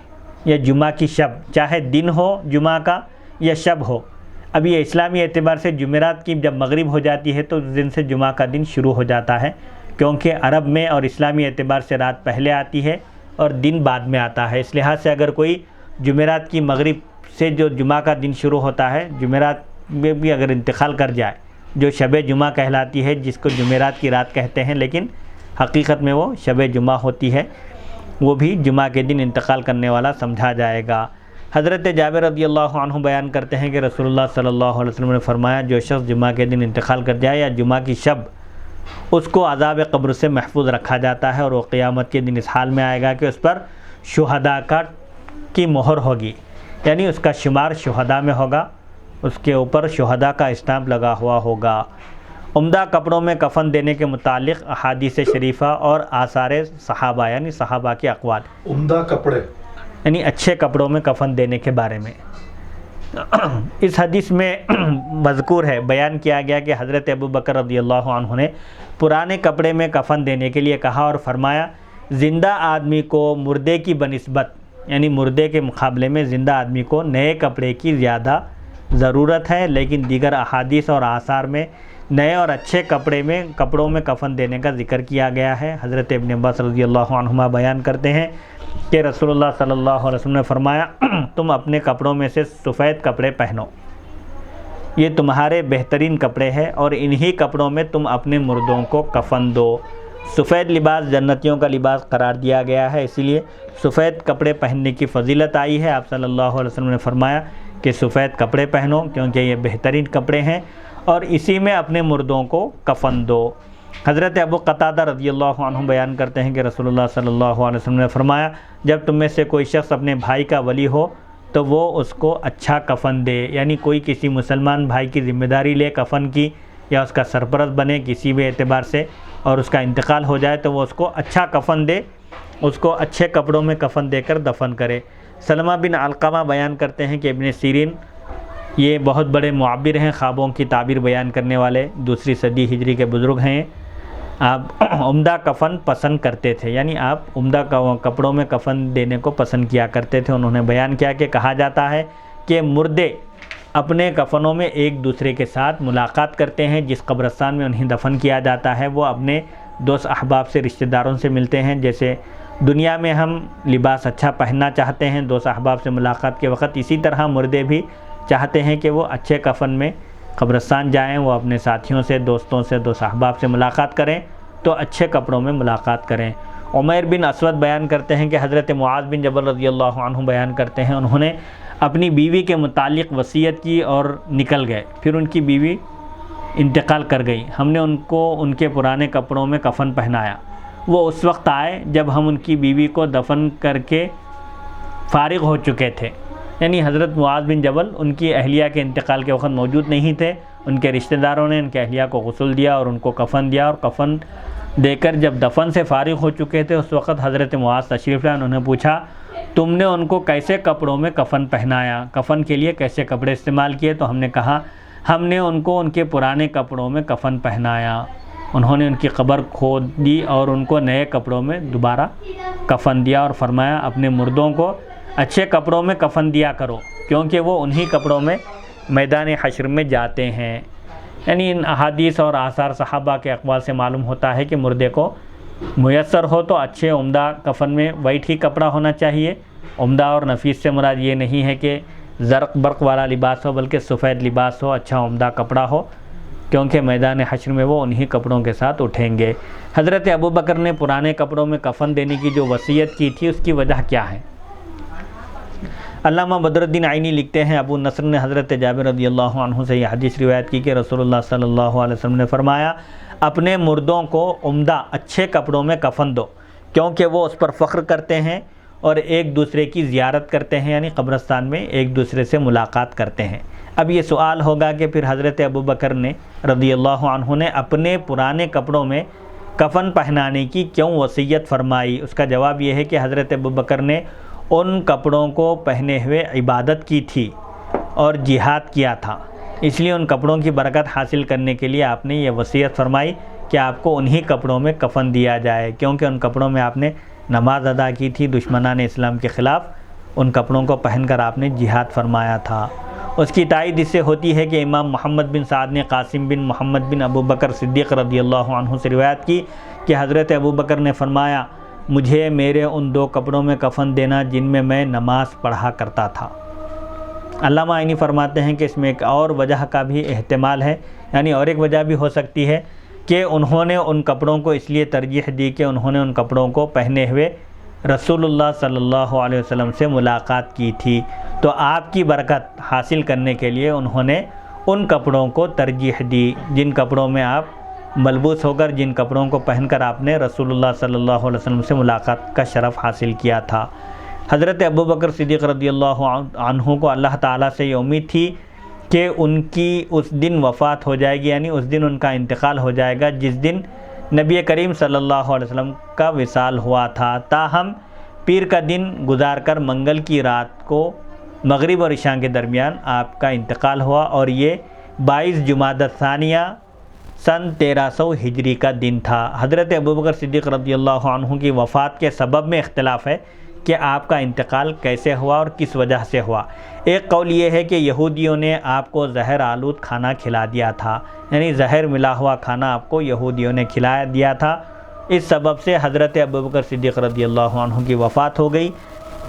یا جمعہ کی شب، چاہے دن ہو جمعہ کا یا شب ہو، اب یہ اسلامی اعتبار سے جمعرات کی جب مغرب ہو جاتی ہے تو اس دن سے جمعہ کا دن شروع ہو جاتا ہے، کیونکہ عرب میں اور اسلامی اعتبار سے رات پہلے آتی ہے اور دن بعد میں آتا ہے۔ اس لحاظ سے اگر کوئی جمعرات کی مغرب سے جو جمعہ کا دن شروع ہوتا ہے، جمعرات میں بھی اگر انتقال کر جائے، جو شب جمعہ کہلاتی ہے، جس کو جمعرات کی رات کہتے ہیں لیکن حقیقت میں وہ شب جمعہ ہوتی ہے، وہ بھی جمعہ کے دن انتقال کرنے والا سمجھا جائے گا۔ حضرت جابر رضی اللہ عنہ بیان کرتے ہیں کہ رسول اللہ صلی اللہ علیہ وسلم نے فرمایا، جو شخص جمعہ کے دن انتقال کر جائے یا جمعہ کی شب، اس کو عذاب قبر سے محفوظ رکھا جاتا ہے اور وہ قیامت کے دن اس حال میں آئے گا کہ اس پر شہداء کی مہر ہوگی، یعنی اس کا شمار شہداء میں ہوگا، اس کے اوپر شہداء کا اسٹامپ لگا ہوا ہوگا۔ عمدہ کپڑوں میں کفن دینے کے متعلق احادیث شریفہ اور آثار صحابہ یعنی صحابہ کے اقوال، عمدہ کپڑے یعنی اچھے کپڑوں میں کفن دینے کے بارے میں اس حدیث میں مذکور ہے، بیان کیا گیا کہ حضرت ابوبکر رضی اللہ عنہ نے پرانے کپڑے میں کفن دینے کے لیے کہا اور فرمایا، زندہ آدمی کو مردے کی بنسبت یعنی مردے کے مقابلے میں زندہ آدمی کو نئے کپڑے کی زیادہ ضرورت ہے، لیکن دیگر احادیث اور آثار میں نئے اور اچھے کپڑوں میں کفن دینے کا ذکر کیا گیا ہے۔ حضرت ابن عباس رضی اللہ عنہما بیان کرتے ہیں کہ رسول اللہ صلی اللہ علیہ وسلم نے فرمایا، تم اپنے کپڑوں میں سے سفید کپڑے پہنو، یہ تمہارے بہترین کپڑے ہیں، اور انہی کپڑوں میں تم اپنے مردوں کو کفن دو۔ سفید لباس جنتیوں کا لباس قرار دیا گیا ہے، اسی لیے سفید کپڑے پہننے کی فضیلت آئی ہے۔ آپ صلی اللہ علیہ وسلم نے فرمایا کہ سفید کپڑے پہنو کیونکہ یہ بہترین کپڑے ہیں اور اسی میں اپنے مردوں کو کفن دو۔ حضرت ابو قتادہ رضی اللہ عنہ بیان کرتے ہیں کہ رسول اللہ صلی اللہ علیہ وسلم نے فرمایا، جب تم میں سے کوئی شخص اپنے بھائی کا ولی ہو تو وہ اس کو اچھا کفن دے، یعنی کوئی کسی مسلمان بھائی کی ذمہ داری لے کفن کی یا اس کا سرپرست بنے کسی بھی اعتبار سے اور اس کا انتقال ہو جائے تو وہ اس کو اچھا کفن دے، اس کو اچھے کپڑوں میں کفن دے کر دفن کرے۔ سلمہ بن علقمہ بیان کرتے ہیں کہ ابن سیرین یہ بہت بڑے معبر ہیں، خوابوں کی تعبیر بیان کرنے والے، 2 صدی ہجری کے بزرگ ہیں۔ آپ عمدہ کفن پسند کرتے تھے، یعنی آپ عمدہ کپڑوں میں کفن دینے کو پسند کیا کرتے تھے۔ انہوں نے بیان کیا کہ کہا جاتا ہے کہ مردے اپنے کفنوں میں ایک دوسرے کے ساتھ ملاقات کرتے ہیں. جس قبرستان میں انہیں دفن کیا جاتا ہے وہ اپنے دوست احباب سے رشتہ داروں سے ملتے ہیں. جیسے دنیا میں ہم لباس اچھا پہننا چاہتے ہیں دوست احباب سے ملاقات کے وقت، اسی طرح مردے بھی چاہتے ہیں کہ وہ اچھے کفن میں قبرستان جائیں، وہ اپنے ساتھیوں سے، دوستوں سے، دوست احباب سے ملاقات کریں تو اچھے کپڑوں میں ملاقات کریں. عمیر بن اسود بیان کرتے ہیں کہ حضرت معاذ بن جبل رضی اللہ عنہ بیان کرتے ہیں انہوں نے اپنی بیوی کے متعلق وصیت کی اور نکل گئے. پھر ان کی بیوی انتقال کر گئی. ہم نے ان کو ان کے پرانے کپڑوں میں کفن پہنایا. وہ اس وقت آئے جب ہم ان کی بیوی کو دفن کر کے فارغ ہو چکے تھے. یعنی حضرت معاذ بن جبل ان کی اہلیہ کے انتقال کے وقت موجود نہیں تھے. ان کے رشتہ داروں نے ان کے اہلیہ کو غسل دیا اور ان کو کفن دیا، اور کفن دے کر جب دفن سے فارغ ہو چکے تھے اس وقت حضرت معاذ تشریف لائے. انہوں نے پوچھا تم نے ان کو کیسے کپڑوں میں کفن پہنایا، کفن کے لیے کیسے کپڑے استعمال کیے؟ تو ہم نے کہا ہم نے ان کو ان کے پرانے کپڑوں میں کفن پہنایا. انہوں نے ان کی قبر کھود دی اور ان کو نئے کپڑوں میں دوبارہ کفن دیا اور فرمایا اپنے مردوں کو اچھے کپڑوں میں کفن دیا کرو کیونکہ وہ انہی کپڑوں میں میدان حشر میں جاتے ہیں. یعنی ان احادیث اور آثار صحابہ کے اقوال سے معلوم ہوتا ہے کہ مردے کو میسر ہو تو اچھے عمدہ کفن میں وائٹ ہی کپڑا ہونا چاہیے. عمدہ اور نفیس سے مراد یہ نہیں ہے کہ زرق برق والا لباس ہو بلکہ سفید لباس ہو، اچھا عمدہ کپڑا ہو، کیونکہ میدان حشر میں وہ انہی کپڑوں کے ساتھ اٹھیں گے. حضرت ابوبکر نے پرانے کپڑوں میں کفن دینے کی جو وصیت کی تھی اس کی وجہ کیا ہے؟ علامہ بدر الدین عینی لکھتے ہیں ابو نصر نے حضرت جابر رضی اللہ عنہ سے یہ حدیث روایت کی کہ رسول اللہ صلی اللہ علیہ وسلم نے فرمایا اپنے مردوں کو عمدہ اچھے کپڑوں میں کفن دو کیونکہ وہ اس پر فخر کرتے ہیں اور ایک دوسرے کی زیارت کرتے ہیں، یعنی قبرستان میں ایک دوسرے سے ملاقات کرتے ہیں. اب یہ سوال ہوگا کہ پھر حضرت ابوبکر نے رضی اللہ عنہ نے اپنے پرانے کپڑوں میں کفن پہنانے کی کیوں وصیت فرمائی؟ اس کا جواب یہ ہے کہ حضرت ابوبکر نے ان کپڑوں کو پہنے ہوئے عبادت کی تھی اور جہاد کیا تھا، اس لیے ان کپڑوں کی برکت حاصل کرنے کے لیے آپ نے یہ وصیت فرمائی کہ آپ کو انہی کپڑوں میں کفن دیا جائے، کیونکہ ان کپڑوں میں آپ نے نماز ادا کی تھی، دشمنان اسلام کے خلاف ان کپڑوں کو پہن کر آپ نے جہاد فرمایا تھا. اس کی تائید اس سے ہوتی ہے کہ امام محمد بن سعد نے قاسم بن محمد بن ابوبکر صدیق رضی اللہ عنہ سے روایت کی کہ حضرت ابوبکر نے فرمایا مجھے میرے ان دو کپڑوں میں کفن دینا جن میں میں نماز پڑھا کرتا تھا. علامہ عینی فرماتے ہیں کہ اس میں ایک اور وجہ کا بھی احتمال ہے، یعنی اور ایک وجہ بھی ہو سکتی ہے کہ انہوں نے ان کپڑوں کو اس لیے ترجیح دی کہ انہوں نے ان کپڑوں کو پہنے ہوئے رسول اللہ صلی اللہ علیہ وسلم سے ملاقات کی تھی، تو آپ کی برکت حاصل کرنے کے لیے انہوں نے ان کپڑوں کو ترجیح دی جن کپڑوں میں آپ ملبوس ہو کر، جن کپڑوں کو پہن کر آپ نے رسول اللہ صلی اللہ علیہ وسلم سے ملاقات کا شرف حاصل کیا تھا. حضرت ابوبکر صدیق رضی اللہ عنہ کو اللہ تعالیٰ سے یہ امید تھی کہ ان کی اس دن وفات ہو جائے گی، یعنی اس دن ان کا انتقال ہو جائے گا جس دن نبی کریم صلی اللہ علیہ وسلم کا وصال ہوا تھا. تاہم پیر کا دن گزار کر منگل کی رات کو مغرب اور عشاء کے درمیان آپ کا انتقال ہوا، اور یہ 22 جمادی الثانیہ سن 1300 ہجری کا دن تھا. حضرت ابوبکر صدیق رضی اللہ عنہ کی وفات کے سبب میں اختلاف ہے کہ آپ کا انتقال کیسے ہوا اور کس وجہ سے ہوا. ایک قول یہ ہے کہ یہودیوں نے آپ کو زہر آلود کھانا کھلا دیا تھا، یعنی زہر ملا ہوا کھانا آپ کو یہودیوں نے کھلا دیا تھا، اس سبب سے حضرت ابوبکر صدیق رضی اللہ عنہ کی وفات ہو گئی.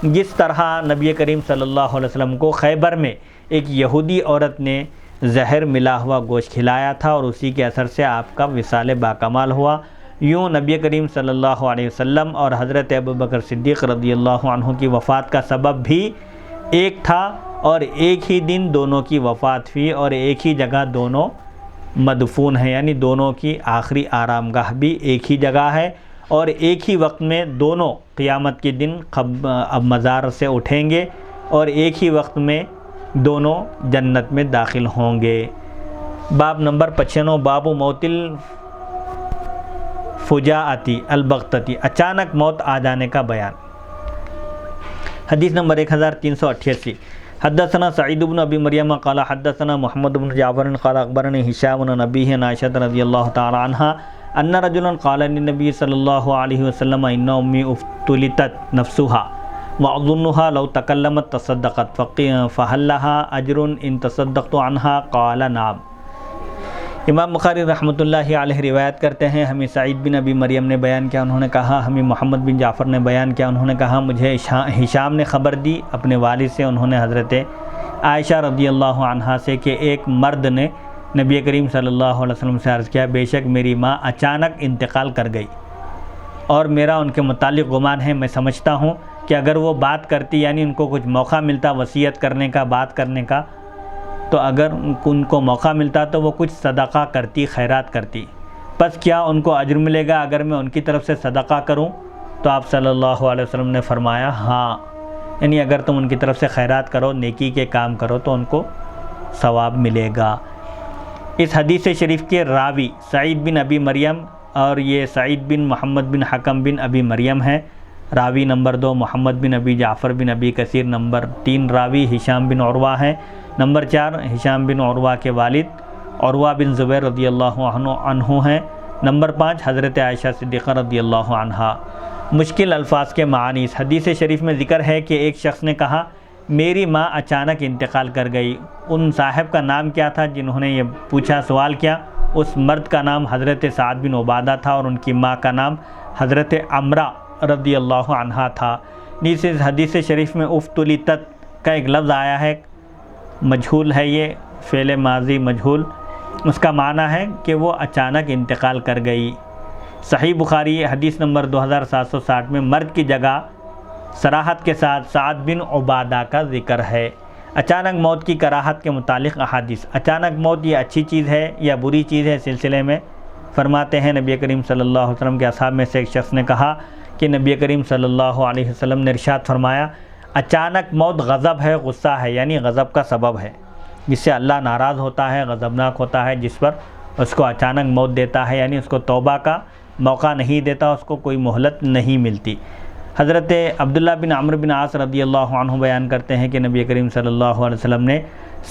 جس طرح نبی کریم صلی اللہ علیہ وسلم کو خیبر میں ایک یہودی عورت نے زہر ملا ہوا گوشت کھلایا تھا اور اسی کے اثر سے آپ کا وصال باکمال ہوا، یوں نبی کریم صلی اللہ علیہ وسلم اور حضرت ابوبکر صدیق رضی اللہ عنہ کی وفات کا سبب بھی ایک تھا، اور ایک ہی دن دونوں کی وفات ہوئی اور ایک ہی جگہ دونوں مدفون ہیں، یعنی دونوں کی آخری آرام گاہ بھی ایک ہی جگہ ہے، اور ایک ہی وقت میں دونوں قیامت کے دن اب مزار سے اٹھیں گے اور ایک ہی وقت میں دونوں جنت میں داخل ہوں گے. باب نمبر 95 باب موت الفجاءتی البغتتی، اچانک موت آ جانے کا بیان. حدیث نمبر 1388 حدثنا سعید بن ابی مریم قال حدثنا محمد بن جعفر قال اخبرني هشام بن ابيه عن عائشة رضی اللہ تعالی عنها ان رجلا قال للنبي صلی اللہ علیہ وسلم ان امی افتلتت نفسها وَأَظُنُّهَا لَوْ تَكَلَّمَتْ تَصَدَّقَتْ فَهَلْ لَهَا أَجْرٌ إِن تَصَدَّقْتُ عَنْهَا قَالَ نَعَمْ۔ امام بخاری رحمۃ اللہ علیہ روایت کرتے ہیں، ہمیں سعید بن ابی مریم نے بیان کیا، انہوں نے کہا ہمیں محمد بن جعفر نے بیان کیا، انہوں نے کہا مجھے ہشام نے خبر دی اپنے والد سے، انہوں نے حضرت عائشہ رضی اللہ عنہا سے کہ ایک مرد نے نبی کریم صلی اللہ علیہ وسلم سے عرض کیا، بے شک میری ماں اچانک انتقال کر گئی اور میرا ان کے متعلق گمان ہے، میں سمجھتا ہوں کہ اگر وہ بات کرتی، یعنی ان کو کچھ موقع ملتا وصیت کرنے کا، بات کرنے کا، تو اگر ان کو موقع ملتا تو وہ کچھ صدقہ کرتی، خیرات کرتی، پس کیا ان کو اجر ملے گا اگر میں ان کی طرف سے صدقہ کروں؟ تو آپ صلی اللہ علیہ وسلم نے فرمایا ہاں، یعنی اگر تم ان کی طرف سے خیرات کرو، نیکی کے کام کرو تو ان کو ثواب ملے گا۔ اس حدیث شریف کے راوی سعید بن ابی مریم، اور یہ سعید بن محمد بن حکم بن ابی مریم ہیں۔ راوی نمبر 2 محمد بن ابی جعفر بن ابی کثیر، نمبر 3 راوی ہشام بن عروہ ہیں، نمبر 4 ہشام بن عروہ کے والد عروہ بن زبیر رضی اللہ عنہ ہیں، نمبر 5 حضرت عائشہ صدیقہ رضی اللہ عنہا۔ مشکل الفاظ کے معنی، اس حدیث شریف میں ذکر ہے کہ ایک شخص نے کہا میری ماں اچانک انتقال کر گئی۔ ان صاحب کا نام کیا تھا جنہوں نے یہ پوچھا، سوال کیا؟ اس مرد کا نام حضرت سعد بن عبادہ تھا اور ان کی ماں کا نام حضرت عمرہ رضی اللہ عنہا تھا۔ نیز اس حدیث شریف میں افتلتت کا ایک لفظ آیا ہے، مجہول ہے، یہ فعل ماضی مجہول، اس کا معنی ہے کہ وہ اچانک انتقال کر گئی۔ صحیح بخاری حدیث نمبر 2760 میں مرد کی جگہ صراحت کے ساتھ سعد بن عبادہ کا ذکر ہے۔ اچانک موت کی کراہت کے متعلق احادیث۔ اچانک موت یہ اچھی چیز ہے یا بری چیز ہے سلسلے میں فرماتے ہیں نبی کریم صلی اللہ علیہ وسلم کے اصحاب میں سے ایک شخص نے کہا کہ نبی کریم صلی اللہ علیہ وسلم نے ارشاد فرمایا، اچانک موت غضب ہے، غصہ ہے، یعنی غضب کا سبب ہے، جس سے اللہ ناراض ہوتا ہے، غضبناک ہوتا ہے، جس پر اس کو اچانک موت دیتا ہے، یعنی اس کو توبہ کا موقع نہیں دیتا، اس کو کوئی مہلت نہیں ملتی۔ حضرت عبداللہ بن عمرو بن عاص رضی اللہ عنہ بیان کرتے ہیں کہ نبی کریم صلی اللہ علیہ وسلم نے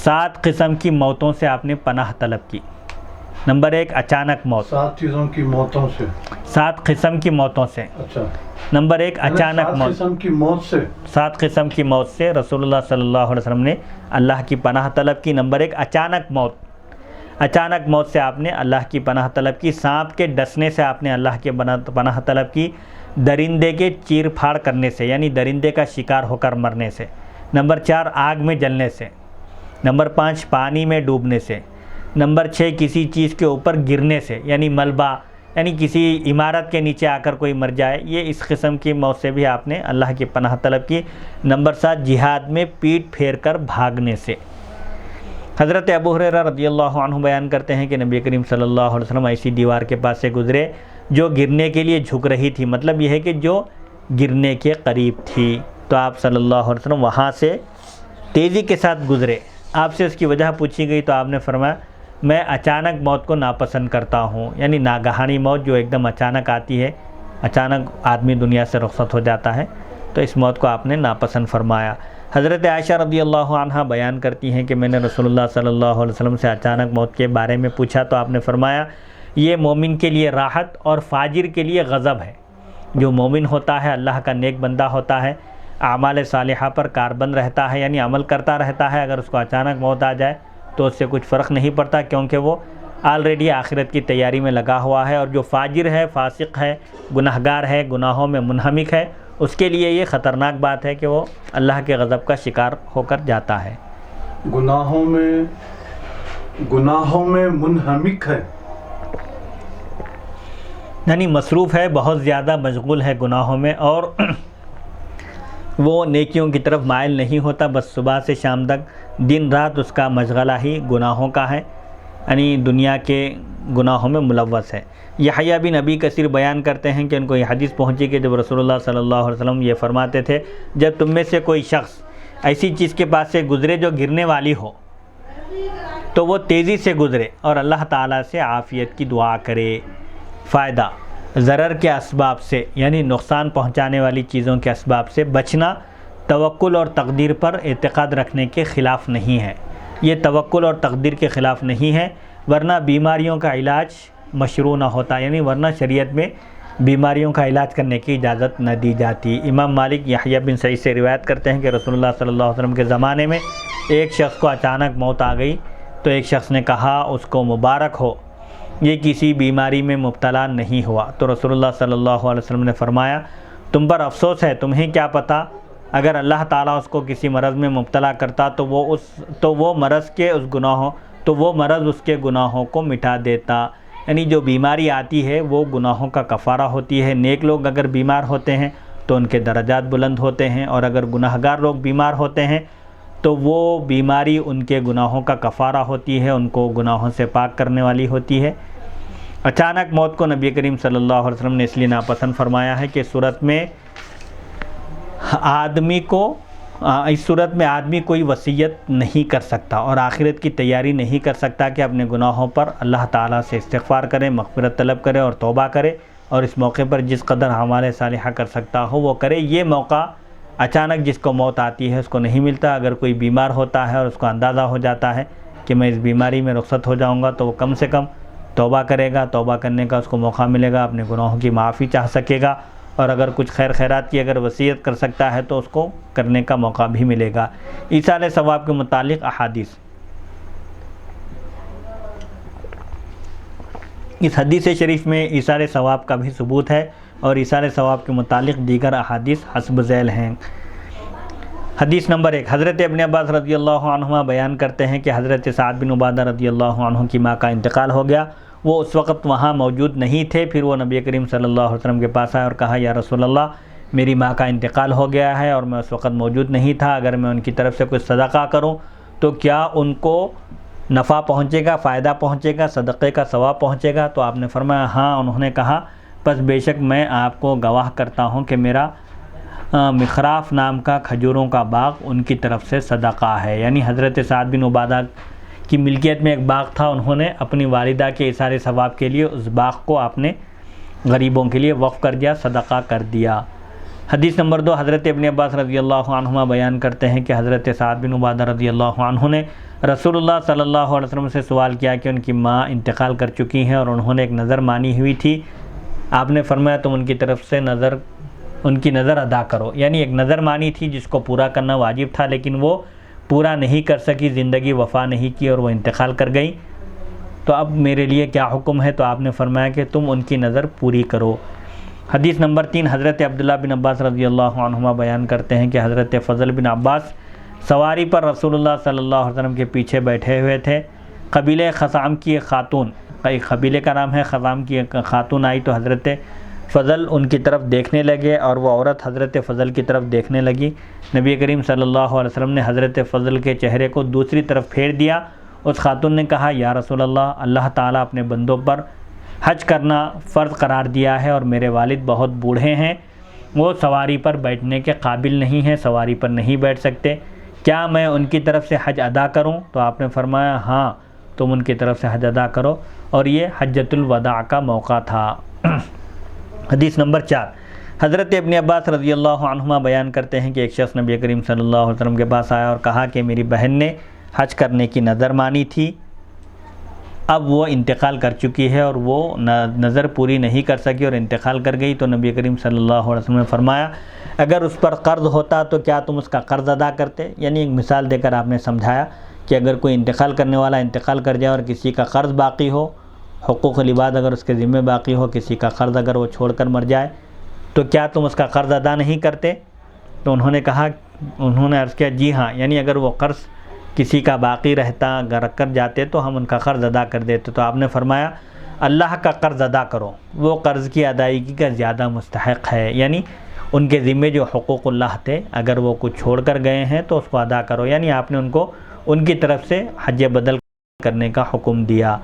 7 قسم کی موتوں سے آپ نے پناہ طلب کی۔ نمبر 1 اچانک موت، 7 چیزوں کی موتوں سے، 7 قسم کی موتوں سے۔ اچھا، نمبر 1 اچانک 7 موت، قسم کی موت سے، 7 قسم کی موت سے رسول اللہ صلی اللہ علیہ وسلم نے اللہ کی پناہ طلب کی۔ نمبر 1 اچانک موت، اچانک موت سے آپ نے اللہ کی پناہ طلب کی۔ سانپ کے ڈسنے سے آپ نے اللہ کی پناہ طلب کی۔ درندے کے چیر پھاڑ کرنے سے، یعنی درندے کا شکار ہو کر مرنے سے۔ نمبر 4 آگ میں جلنے سے۔ نمبر 5 پانی میں ڈوبنے سے۔ نمبر 6 کسی چیز کے اوپر گرنے سے، یعنی ملبہ، یعنی کسی عمارت کے نیچے آ کر کوئی مر جائے، یہ اس قسم کی موت سے بھی آپ نے اللہ کی پناہ طلب کی۔ نمبر 7 جہاد میں پیٹ پھیر کر بھاگنے سے۔ حضرت ابو ہریرہ رضی اللہ عنہ بیان کرتے ہیں کہ نبی کریم صلی اللہ علیہ وسلم ایسی دیوار کے پاس سے گزرے جو گرنے کے لیے جھک رہی تھی، مطلب یہ ہے کہ جو گرنے کے قریب تھی، تو آپ صلی اللہ علیہ وسلم وہاں سے تیزی کے ساتھ گزرے۔ آپ سے اس کی وجہ پوچھی گئی تو آپ نے فرمایا میں اچانک موت کو ناپسند کرتا ہوں، یعنی ناگہانی موت جو ایک دم اچانک آتی ہے، اچانک آدمی دنیا سے رخصت ہو جاتا ہے، تو اس موت کو آپ نے ناپسند فرمایا۔ حضرت عائشہ رضی اللہ عنہا بیان کرتی ہیں کہ میں نے رسول اللہ صلی اللہ علیہ وسلم سے اچانک موت کے بارے میں پوچھا تو آپ نے فرمایا یہ مومن کے لیے راحت اور فاجر کے لیے غضب ہے۔ جو مومن ہوتا ہے، اللہ کا نیک بندہ ہوتا ہے، اعمال صالحہ پر کاربند رہتا ہے، یعنی عمل کرتا رہتا ہے، اگر اس کو اچانک موت آ جائے تو اس سے کچھ فرق نہیں پڑتا، کیونکہ وہ آلریڈی آخرت کی تیاری میں لگا ہوا ہے۔ اور جو فاجر ہے، فاسق ہے، گناہگار ہے، گناہوں میں منہمک ہے، اس کے لیے یہ خطرناک بات ہے کہ وہ اللہ کے غضب کا شکار ہو کر جاتا ہے۔ گناہوں میں منہمک ہے، یعنی مصروف ہے، بہت زیادہ مشغول ہے گناہوں میں، اور وہ نیکیوں کی طرف مائل نہیں ہوتا، بس صبح سے شام تک دن رات اس کا مشغلہ ہی گناہوں کا ہے، یعنی دنیا کے گناہوں میں ملوث ہے۔ یحییٰ بن ابی کثیر بیان کرتے ہیں کہ ان کو یہ حدیث پہنچی کہ جب رسول اللہ صلی اللہ علیہ وسلم یہ فرماتے تھے جب تم میں سے کوئی شخص ایسی چیز کے پاس سے گزرے جو گرنے والی ہو تو وہ تیزی سے گزرے اور اللہ تعالیٰ سے عافیت کی دعا کرے۔ فائدہ، ضرر کے اسباب سے، یعنی نقصان پہنچانے والی چیزوں کے اسباب سے بچنا توکل اور تقدیر پر اعتقاد رکھنے کے خلاف نہیں ہے۔ یہ توکل اور تقدیر کے خلاف نہیں ہے، ورنہ بیماریوں کا علاج مشروع نہ ہوتا، یعنی ورنہ شریعت میں بیماریوں کا علاج کرنے کی اجازت نہ دی جاتی۔ امام مالک یحییٰ بن سعید سے روایت کرتے ہیں کہ رسول اللہ صلی اللہ علیہ وسلم کے زمانے میں ایک شخص کو اچانک موت آ گئی تو ایک شخص نے کہا اس کو مبارک ہو، یہ کسی بیماری میں مبتلا نہیں ہوا۔ تو رسول اللہ صلی اللہ علیہ وسلم نے فرمایا تم پر افسوس ہے، تمہیں کیا پتہ، اگر اللہ تعالیٰ اس کو کسی مرض میں مبتلا کرتا تو وہ مرض اس کے گناہوں کو مٹا دیتا۔ یعنی جو بیماری آتی ہے وہ گناہوں کا کفارہ ہوتی ہے۔ نیک لوگ اگر بیمار ہوتے ہیں تو ان کے درجات بلند ہوتے ہیں، اور اگر گناہگار لوگ بیمار ہوتے ہیں تو وہ بیماری ان کے گناہوں کا کفارہ ہوتی ہے، ان کو گناہوں سے پاک کرنے والی ہوتی ہے۔ اچانک موت کو نبی کریم صلی اللہ علیہ وسلم نے اس لیے ناپسند فرمایا ہے کہ اس صورت میں آدمی کوئی وصیت نہیں کر سکتا اور آخرت کی تیاری نہیں کر سکتا کہ اپنے گناہوں پر اللہ تعالیٰ سے استغفار کرے، مغفرت طلب کرے اور توبہ کرے، اور اس موقع پر جس قدر اعمال صالحہ کر سکتا ہو وہ کرے۔ یہ موقع اچانک جس کو موت آتی ہے اس کو نہیں ملتا۔ اگر کوئی بیمار ہوتا ہے اور اس کو اندازہ ہو جاتا ہے کہ میں اس بیماری میں رخصت ہو جاؤں گا تو وہ کم سے کم توبہ کرے گا، توبہ کرنے کا اس کو موقع ملے گا، اپنے گناہوں کی معافی چاہ سکے گا، اور اگر کچھ خیر خیرات کی اگر وصیت کر سکتا ہے تو اس کو کرنے کا موقع بھی ملے گا۔ ایصال ثواب کے متعلق احادیث، اس حدیث شریف میں ایصال ثواب کا بھی ثبوت ہے، اور ایصال ثواب کے متعلق دیگر احادیث حسب ذیل ہیں۔ حدیث نمبر 1، حضرت ابن عباس رضی اللہ عنہما بیان کرتے ہیں کہ حضرت سعد بن عبادہ رضی اللہ عنہ کی ماں کا انتقال ہو گیا۔ وہ اس وقت وہاں موجود نہیں تھے، پھر وہ نبی کریم صلی اللہ علیہ وسلم کے پاس آئے اور کہا یا رسول اللہ، میری ماں کا انتقال ہو گیا ہے اور میں اس وقت موجود نہیں تھا، اگر میں ان کی طرف سے کچھ صدقہ کروں تو کیا ان کو نفع پہنچے گا، فائدہ پہنچے گا، صدقے کا ثواب پہنچے گا؟ تو آپ نے فرمایا ہاں۔ انہوں نے کہا پس بے شک میں آپ کو گواہ کرتا ہوں کہ میرا مخراف نام کا کھجوروں کا باغ ان کی طرف سے صدقہ ہے۔ یعنی حضرت سعد بن عبادہ کی ملکیت میں ایک باغ تھا، انہوں نے اپنی والدہ کے ایصال ثواب کے لیے اس باغ کو آپ نے غریبوں کے لیے وقف کر دیا، صدقہ کر دیا۔ حدیث نمبر 2، حضرت ابن عباس رضی اللہ عنہما بیان کرتے ہیں کہ حضرت سعد بن عبادہ رضی اللہ عنہ نے رسول اللہ صلی اللہ علیہ وسلم سے سوال کیا کہ ان کی ماں انتقال کر چکی ہیں اور انہوں نے ایک نظر مانی ہوئی تھی۔ آپ نے فرمایا تم ان کی طرف سے ان کی نظر ادا کرو۔ یعنی ایک نظر مانی تھی جس کو پورا کرنا واجب تھا، لیکن وہ پورا نہیں کر سکی، زندگی وفا نہیں کی اور وہ انتقال کر گئی، تو اب میرے لیے کیا حکم ہے؟ تو آپ نے فرمایا کہ تم ان کی نظر پوری کرو۔ حدیث نمبر 3، حضرت عبداللہ بن عباس رضی اللہ عنہما بیان کرتے ہیں کہ حضرت فضل بن عباس سواری پر رسول اللہ صلی اللہ علیہ وسلم کے پیچھے بیٹھے ہوئے تھے۔ قبیلہ خثام کی ایک خاتون، ایک قبیلے کا نام ہے خثام کی ایک خاتون آئی تو حضرت فضل ان کی طرف دیکھنے لگے اور وہ عورت حضرت فضل کی طرف دیکھنے لگی۔ نبی کریم صلی اللہ علیہ وسلم نے حضرت فضل کے چہرے کو دوسری طرف پھیر دیا۔ اس خاتون نے کہا یا رسول اللہ، اللہ تعالیٰ اپنے بندوں پر حج کرنا فرض قرار دیا ہے اور میرے والد بہت بوڑھے ہیں، وہ سواری پر بیٹھنے کے قابل نہیں ہیں، سواری پر نہیں بیٹھ سکتے، کیا میں ان کی طرف سے حج ادا کروں؟ تو آپ نے فرمایا ہاں، تم ان کی طرف سے حج ادا کرو، اور یہ حجۃ الوداع کا موقع تھا۔ حدیث نمبر 4، حضرت ابن عباس رضی اللہ عنہما بیان کرتے ہیں کہ ایک شخص نبی کریم صلی اللہ علیہ وسلم کے پاس آیا اور کہا کہ میری بہن نے حج کرنے کی نظر مانی تھی، اب وہ انتقال کر چکی ہے اور وہ نظر پوری نہیں کر سکی اور انتقال کر گئی۔ تو نبی کریم صلی اللہ علیہ وسلم نے فرمایا اگر اس پر قرض ہوتا تو کیا تم اس کا قرض ادا کرتے؟ یعنی ایک مثال دے کر آپ نے سمجھایا کہ اگر کوئی انتقال کرنے والا انتقال کر جائے اور کسی کا قرض باقی ہو، حقوق العباد اگر اس کے ذمہ باقی ہو، کسی کا قرض اگر وہ چھوڑ کر مر جائے تو کیا تم اس کا قرض ادا نہیں کرتے؟ تو انہوں نے عرض کیا جی ہاں، یعنی اگر وہ قرض کسی کا باقی رہتا اگر کر جاتے تو ہم ان کا قرض ادا کر دیتے۔ تو آپ نے فرمایا اللہ کا قرض ادا کرو، وہ قرض کی ادائیگی کا زیادہ مستحق ہے، یعنی ان کے ذمے جو حقوق اللہ تھے اگر وہ کچھ چھوڑ کر گئے ہیں تو اس کو ادا کرو، یعنی آپ نے ان کو ان کی طرف سے حج بدل کرنے کا حکم دیا۔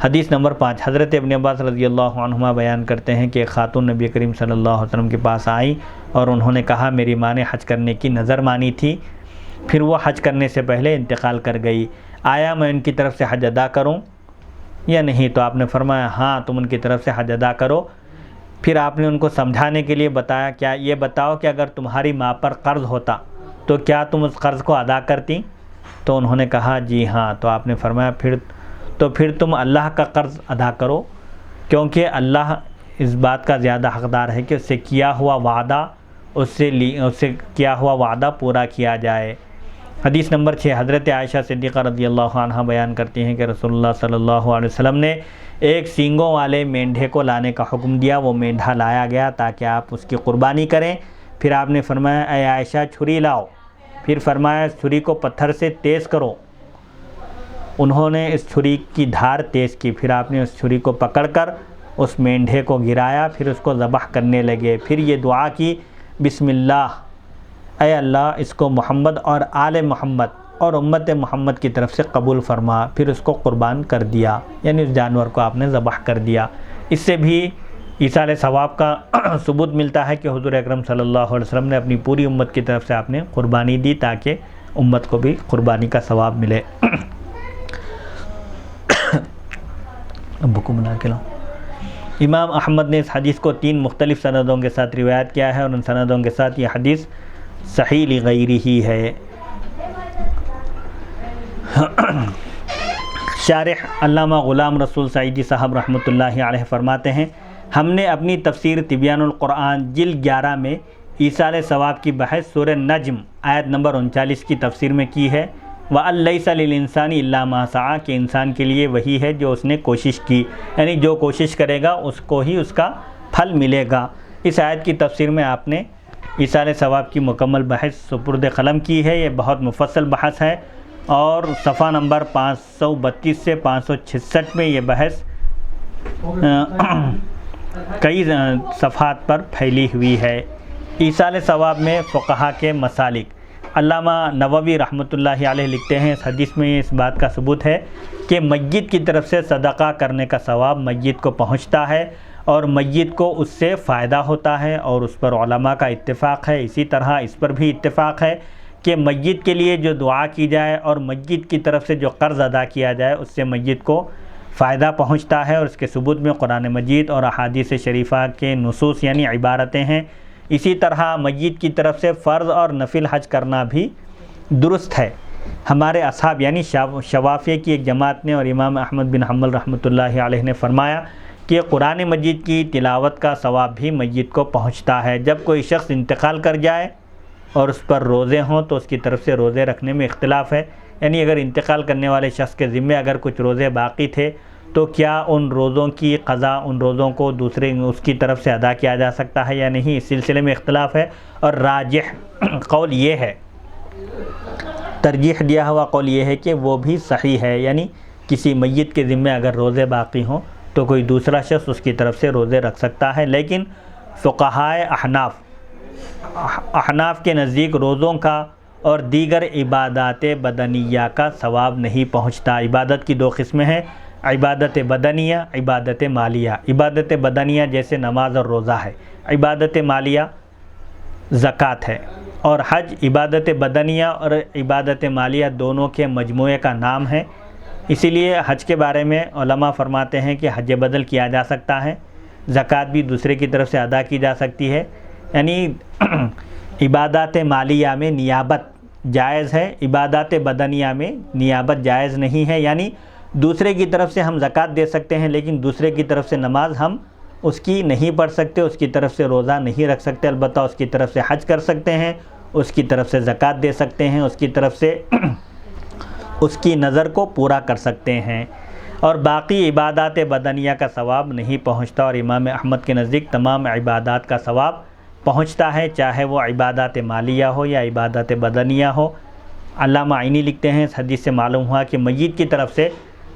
حدیث نمبر 5، حضرت ابن عباس رضی اللہ عنہما بیان کرتے ہیں کہ ایک خاتون نبی کریم صلی اللہ علیہ وسلم کے پاس آئی اور انہوں نے کہا میری ماں نے حج کرنے کی نظر مانی تھی، پھر وہ حج کرنے سے پہلے انتقال کر گئی، آیا میں ان کی طرف سے حج ادا کروں یا نہیں؟ تو آپ نے فرمایا ہاں، تم ان کی طرف سے حج ادا کرو۔ پھر آپ نے ان کو سمجھانے کے لیے بتایا کیا یہ بتاؤ کہ اگر تمہاری ماں پر قرض ہوتا تو کیا تم اس قرض کو ادا کرتی؟ تو انہوں نے کہا جی ہاں۔ تو آپ نے فرمایا پھر تم اللہ کا قرض ادا کرو، کیونکہ اللہ اس بات کا زیادہ حقدار ہے کہ اس سے کیا ہوا وعدہ پورا کیا جائے۔ حدیث نمبر 6، حضرت عائشہ صدیقہ رضی اللہ عنہ بیان کرتی ہیں کہ رسول اللہ صلی اللہ علیہ وسلم نے ایک سینگوں والے مینڈھے کو لانے کا حکم دیا۔ وہ مینڈھا لایا گیا تاکہ آپ اس کی قربانی کریں۔ پھر آپ نے فرمایا اے عائشہ چھری لاؤ، پھر فرمایا چھری کو پتھر سے تیز کرو۔ انہوں نے اس چھری کی دھار تیز کی، پھر آپ نے اس چھری کو پکڑ کر اس مینڈھے کو گرایا، پھر اس کو ذبح کرنے لگے۔ پھر یہ دعا کی بسم اللہ، اے اللہ اس کو محمد اور آل محمد اور امت محمد کی طرف سے قبول فرما۔ پھر اس کو قربان کر دیا، یعنی اس جانور کو آپ نے ذبح کر دیا۔ اس سے بھی ایصال ثواب کا ثبوت ملتا ہے کہ حضور اکرم صلی اللہ علیہ وسلم نے اپنی پوری امت کی طرف سے آپ نے قربانی دی تاکہ امت کو بھی قربانی کا ثواب ملے۔ ابو کو بنا کے لاؤ۔ امام احمد نے اس حدیث کو 3 مختلف سندوں کے ساتھ روایت کیا ہے، اور ان سندوں کے ساتھ یہ حدیث صحیح لغیرہ ہی ہے۔ شارح علامہ غلام رسول سعیدی صاحب رحمۃ اللہ علیہ فرماتے ہیں، ہم نے اپنی تفسیر تبیان القرآن جلد 11 میں ایصال ثواب کی بحث سورہ نجم آیت نمبر 39 کی تفسیر میں کی ہے۔ وَأَن لَيْسَ لِلْإِنسَانِ إِلَّا مَا سَعَىٰ کہ انسان کے لیے وہی ہے جو اس نے کوشش کی، یعنی جو کوشش کرے گا اس کو ہی اس کا پھل ملے گا۔ اس آیت کی تفسیر میں آپ نے ایصال ثواب کی مکمل بحث سپرد قلم کی ہے۔ یہ بہت مفصل بحث ہے، اور صفحہ نمبر 532 سے 566 میں یہ بحث کئی صفحات پر پھیلی ہوئی ہے۔ ایصال ثواب میں فقہا کے مسالک، علامہ نووی رحمۃ اللہ علیہ لکھتے ہیں اس حدیث میں اس بات کا ثبوت ہے کہ میت کی طرف سے صدقہ کرنے کا ثواب میت کو پہنچتا ہے، اور میت کو اس سے فائدہ ہوتا ہے، اور اس پر علماء کا اتفاق ہے۔ اسی طرح اس پر بھی اتفاق ہے کہ میت کے لیے جو دعا کی جائے اور میت کی طرف سے جو قرض ادا کیا جائے اس سے میت کو فائدہ پہنچتا ہے، اور اس کے ثبوت میں قرآن مجید اور احادیث شریفہ کے نصوص یعنی عبارتیں ہیں۔ اسی طرح میت کی طرف سے فرض اور نفل حج کرنا بھی درست ہے۔ ہمارے اصحاب یعنی شوافیہ کی ایک جماعت نے اور امام احمد بن حنبل رحمۃ اللہ علیہ نے فرمایا کہ قرآن مجید کی تلاوت کا ثواب بھی میت کو پہنچتا ہے۔ جب کوئی شخص انتقال کر جائے اور اس پر روزے ہوں تو اس کی طرف سے روزے رکھنے میں اختلاف ہے، یعنی اگر انتقال کرنے والے شخص کے ذمے اگر کچھ روزے باقی تھے تو کیا ان روزوں کی قضا ان روزوں کو دوسرے اس کی طرف سے ادا کیا جا سکتا ہے یا نہیں، اس سلسلے میں اختلاف ہے۔ اور راجح قول یہ ہے، ترجیح دیا ہوا قول یہ ہے کہ وہ بھی صحیح ہے، یعنی کسی میت کے ذمے اگر روزے باقی ہوں تو کوئی دوسرا شخص اس کی طرف سے روزے رکھ سکتا ہے۔ لیکن فقہائے احناف کے نزدیک روزوں کا اور دیگر عبادات بدنیہ کا ثواب نہیں پہنچتا۔ عبادت کی 2 قسمیں ہیں، عبادت بدنیہ، عبادت مالیہ۔ عبادت بدنیہ جیسے نماز اور روزہ ہے، عبادت مالیہ زکوٰۃ ہے، اور حج عبادت بدنیہ اور عبادت مالیہ دونوں کے مجموعے کا نام ہے۔ اسی لیے حج کے بارے میں علماء فرماتے ہیں کہ حج بدل کیا جا سکتا ہے، زکوٰۃ بھی دوسرے کی طرف سے ادا کی جا سکتی ہے، یعنی عبادات مالیہ میں نیابت جائز ہے، عبادات بدنیہ میں نیابت جائز نہیں ہے، یعنی دوسرے کی طرف سے ہم زکوٰۃ دے سکتے ہیں لیکن دوسرے کی طرف سے نماز ہم اس کی نہیں پڑھ سکتے، اس کی طرف سے روزہ نہیں رکھ سکتے، البتہ اس کی طرف سے حج کر سکتے ہیں، اس کی طرف سے زکوٰۃ دے سکتے ہیں، اس کی طرف سے اس کی نظر کو پورا کر سکتے ہیں، اور باقی عبادات بدنیہ کا ثواب نہیں پہنچتا۔ اور امام احمد کے نزدیک تمام عبادات کا ثواب پہنچتا ہے، چاہے وہ عبادات مالیہ ہو یا عبادات بدنیہ ہو۔ علامہ عینی لکھتے ہیں اس حدیث سے معلوم ہوا کہ میت کی طرف سے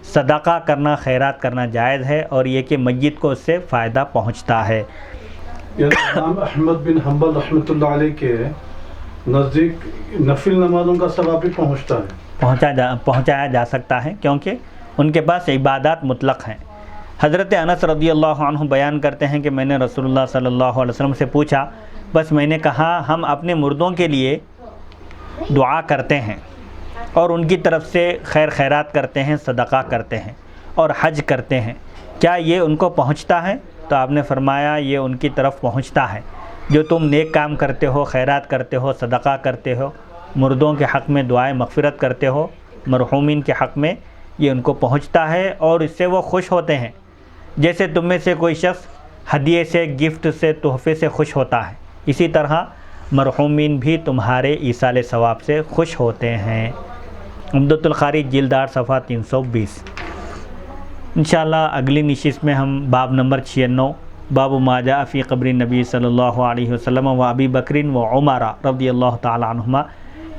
صدقہ کرنا، خیرات کرنا جائز ہے، اور یہ کہ میت کو اس سے فائدہ پہنچتا ہے۔ امام احمد بن حنبل رحمۃ اللہ علیہ کے نزدیک نفل نمازوں کا ثواب بھی پہنچتا ہے، پہنچایا جا سکتا ہے، کیونکہ ان کے پاس عبادات مطلق ہیں۔ حضرت انس رضی اللہ عنہ بیان کرتے ہیں کہ میں نے رسول اللہ صلی اللہ علیہ وسلم سے پوچھا، بس میں نے کہا ہم اپنے مردوں کے لیے دعا کرتے ہیں اور ان کی طرف سے خیرات کرتے ہیں، صدقہ کرتے ہیں اور حج کرتے ہیں، کیا یہ ان کو پہنچتا ہے؟ تو آپ نے فرمایا یہ ان کی طرف پہنچتا ہے، جو تم نیک کام کرتے ہو، خیرات کرتے ہو، صدقہ کرتے ہو، مردوں کے حق میں دعائے مغفرت کرتے ہو، مرحومین کے حق میں، یہ ان کو پہنچتا ہے، اور اس سے وہ خوش ہوتے ہیں۔ جیسے تم میں سے کوئی شخص ہدیے سے، گفٹ سے، تحفے سے خوش ہوتا ہے، اسی طرح مرحومین بھی تمہارے ایصال ثواب سے خوش ہوتے ہیں۔ عمدۃ القاری جلد 8 صفحہ 320۔ انشاءاللہ اگلی نشست میں ہم باب نمبر 96 باب ما جاء فی قبر نبی صلی اللہ علیہ وسلم و ابی بکر و عمر رضی اللہ تعالی عنہما،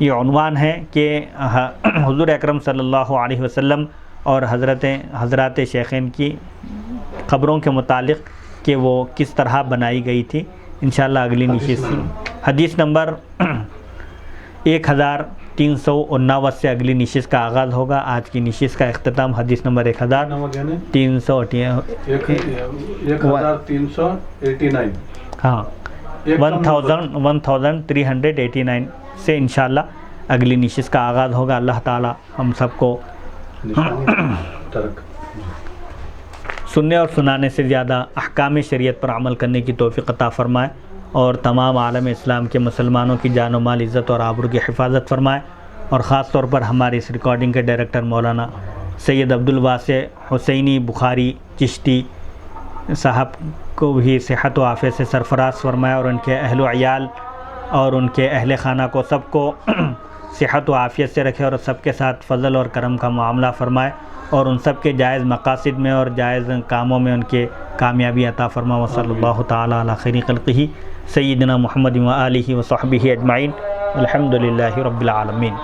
یہ عنوان ہے کہ حضور اکرم صلی اللہ علیہ وسلم اور حضرات شیخین کی قبروں کے متعلق کہ وہ کس طرح بنائی گئی تھی، انشاءاللہ اگلی نشست حدیث نمبر 1349 سے اگلی نشست کا آغاز ہوگا۔ آج کی نشست کا اختتام حدیث نمبر 1389 ہاں 1389 سے انشاءاللہ اگلی نشست کا آغاز ہوگا۔ اللہ تعالی ہم سب کو سننے اور سنانے سے زیادہ احکام شریعت پر عمل کرنے کی توفیق عطا فرمائے، اور تمام عالم اسلام کے مسلمانوں کی جان و مال، عزت اور آبرو کی حفاظت فرمائے، اور خاص طور پر ہماری اس ریکارڈنگ کے ڈائریکٹر مولانا سید عبدالواسع حسینی بخاری چشتی صاحب کو بھی صحت و عافیت سے سرفراز فرمائے، اور ان کے اہل و عیال اور ان کے اہل خانہ کو سب کو صحت و عافیت سے رکھے، اور سب کے ساتھ فضل اور کرم کا معاملہ فرمائے، اور ان سب کے جائز مقاصد میں اور جائز کاموں میں ان کے کامیابی عطا فرما۔ وصلی اللہ تعالی علی خیر خلقہ سیدنا محمد و آلہ و صحبہ اجمعین، الحمد للہ رب العالمین۔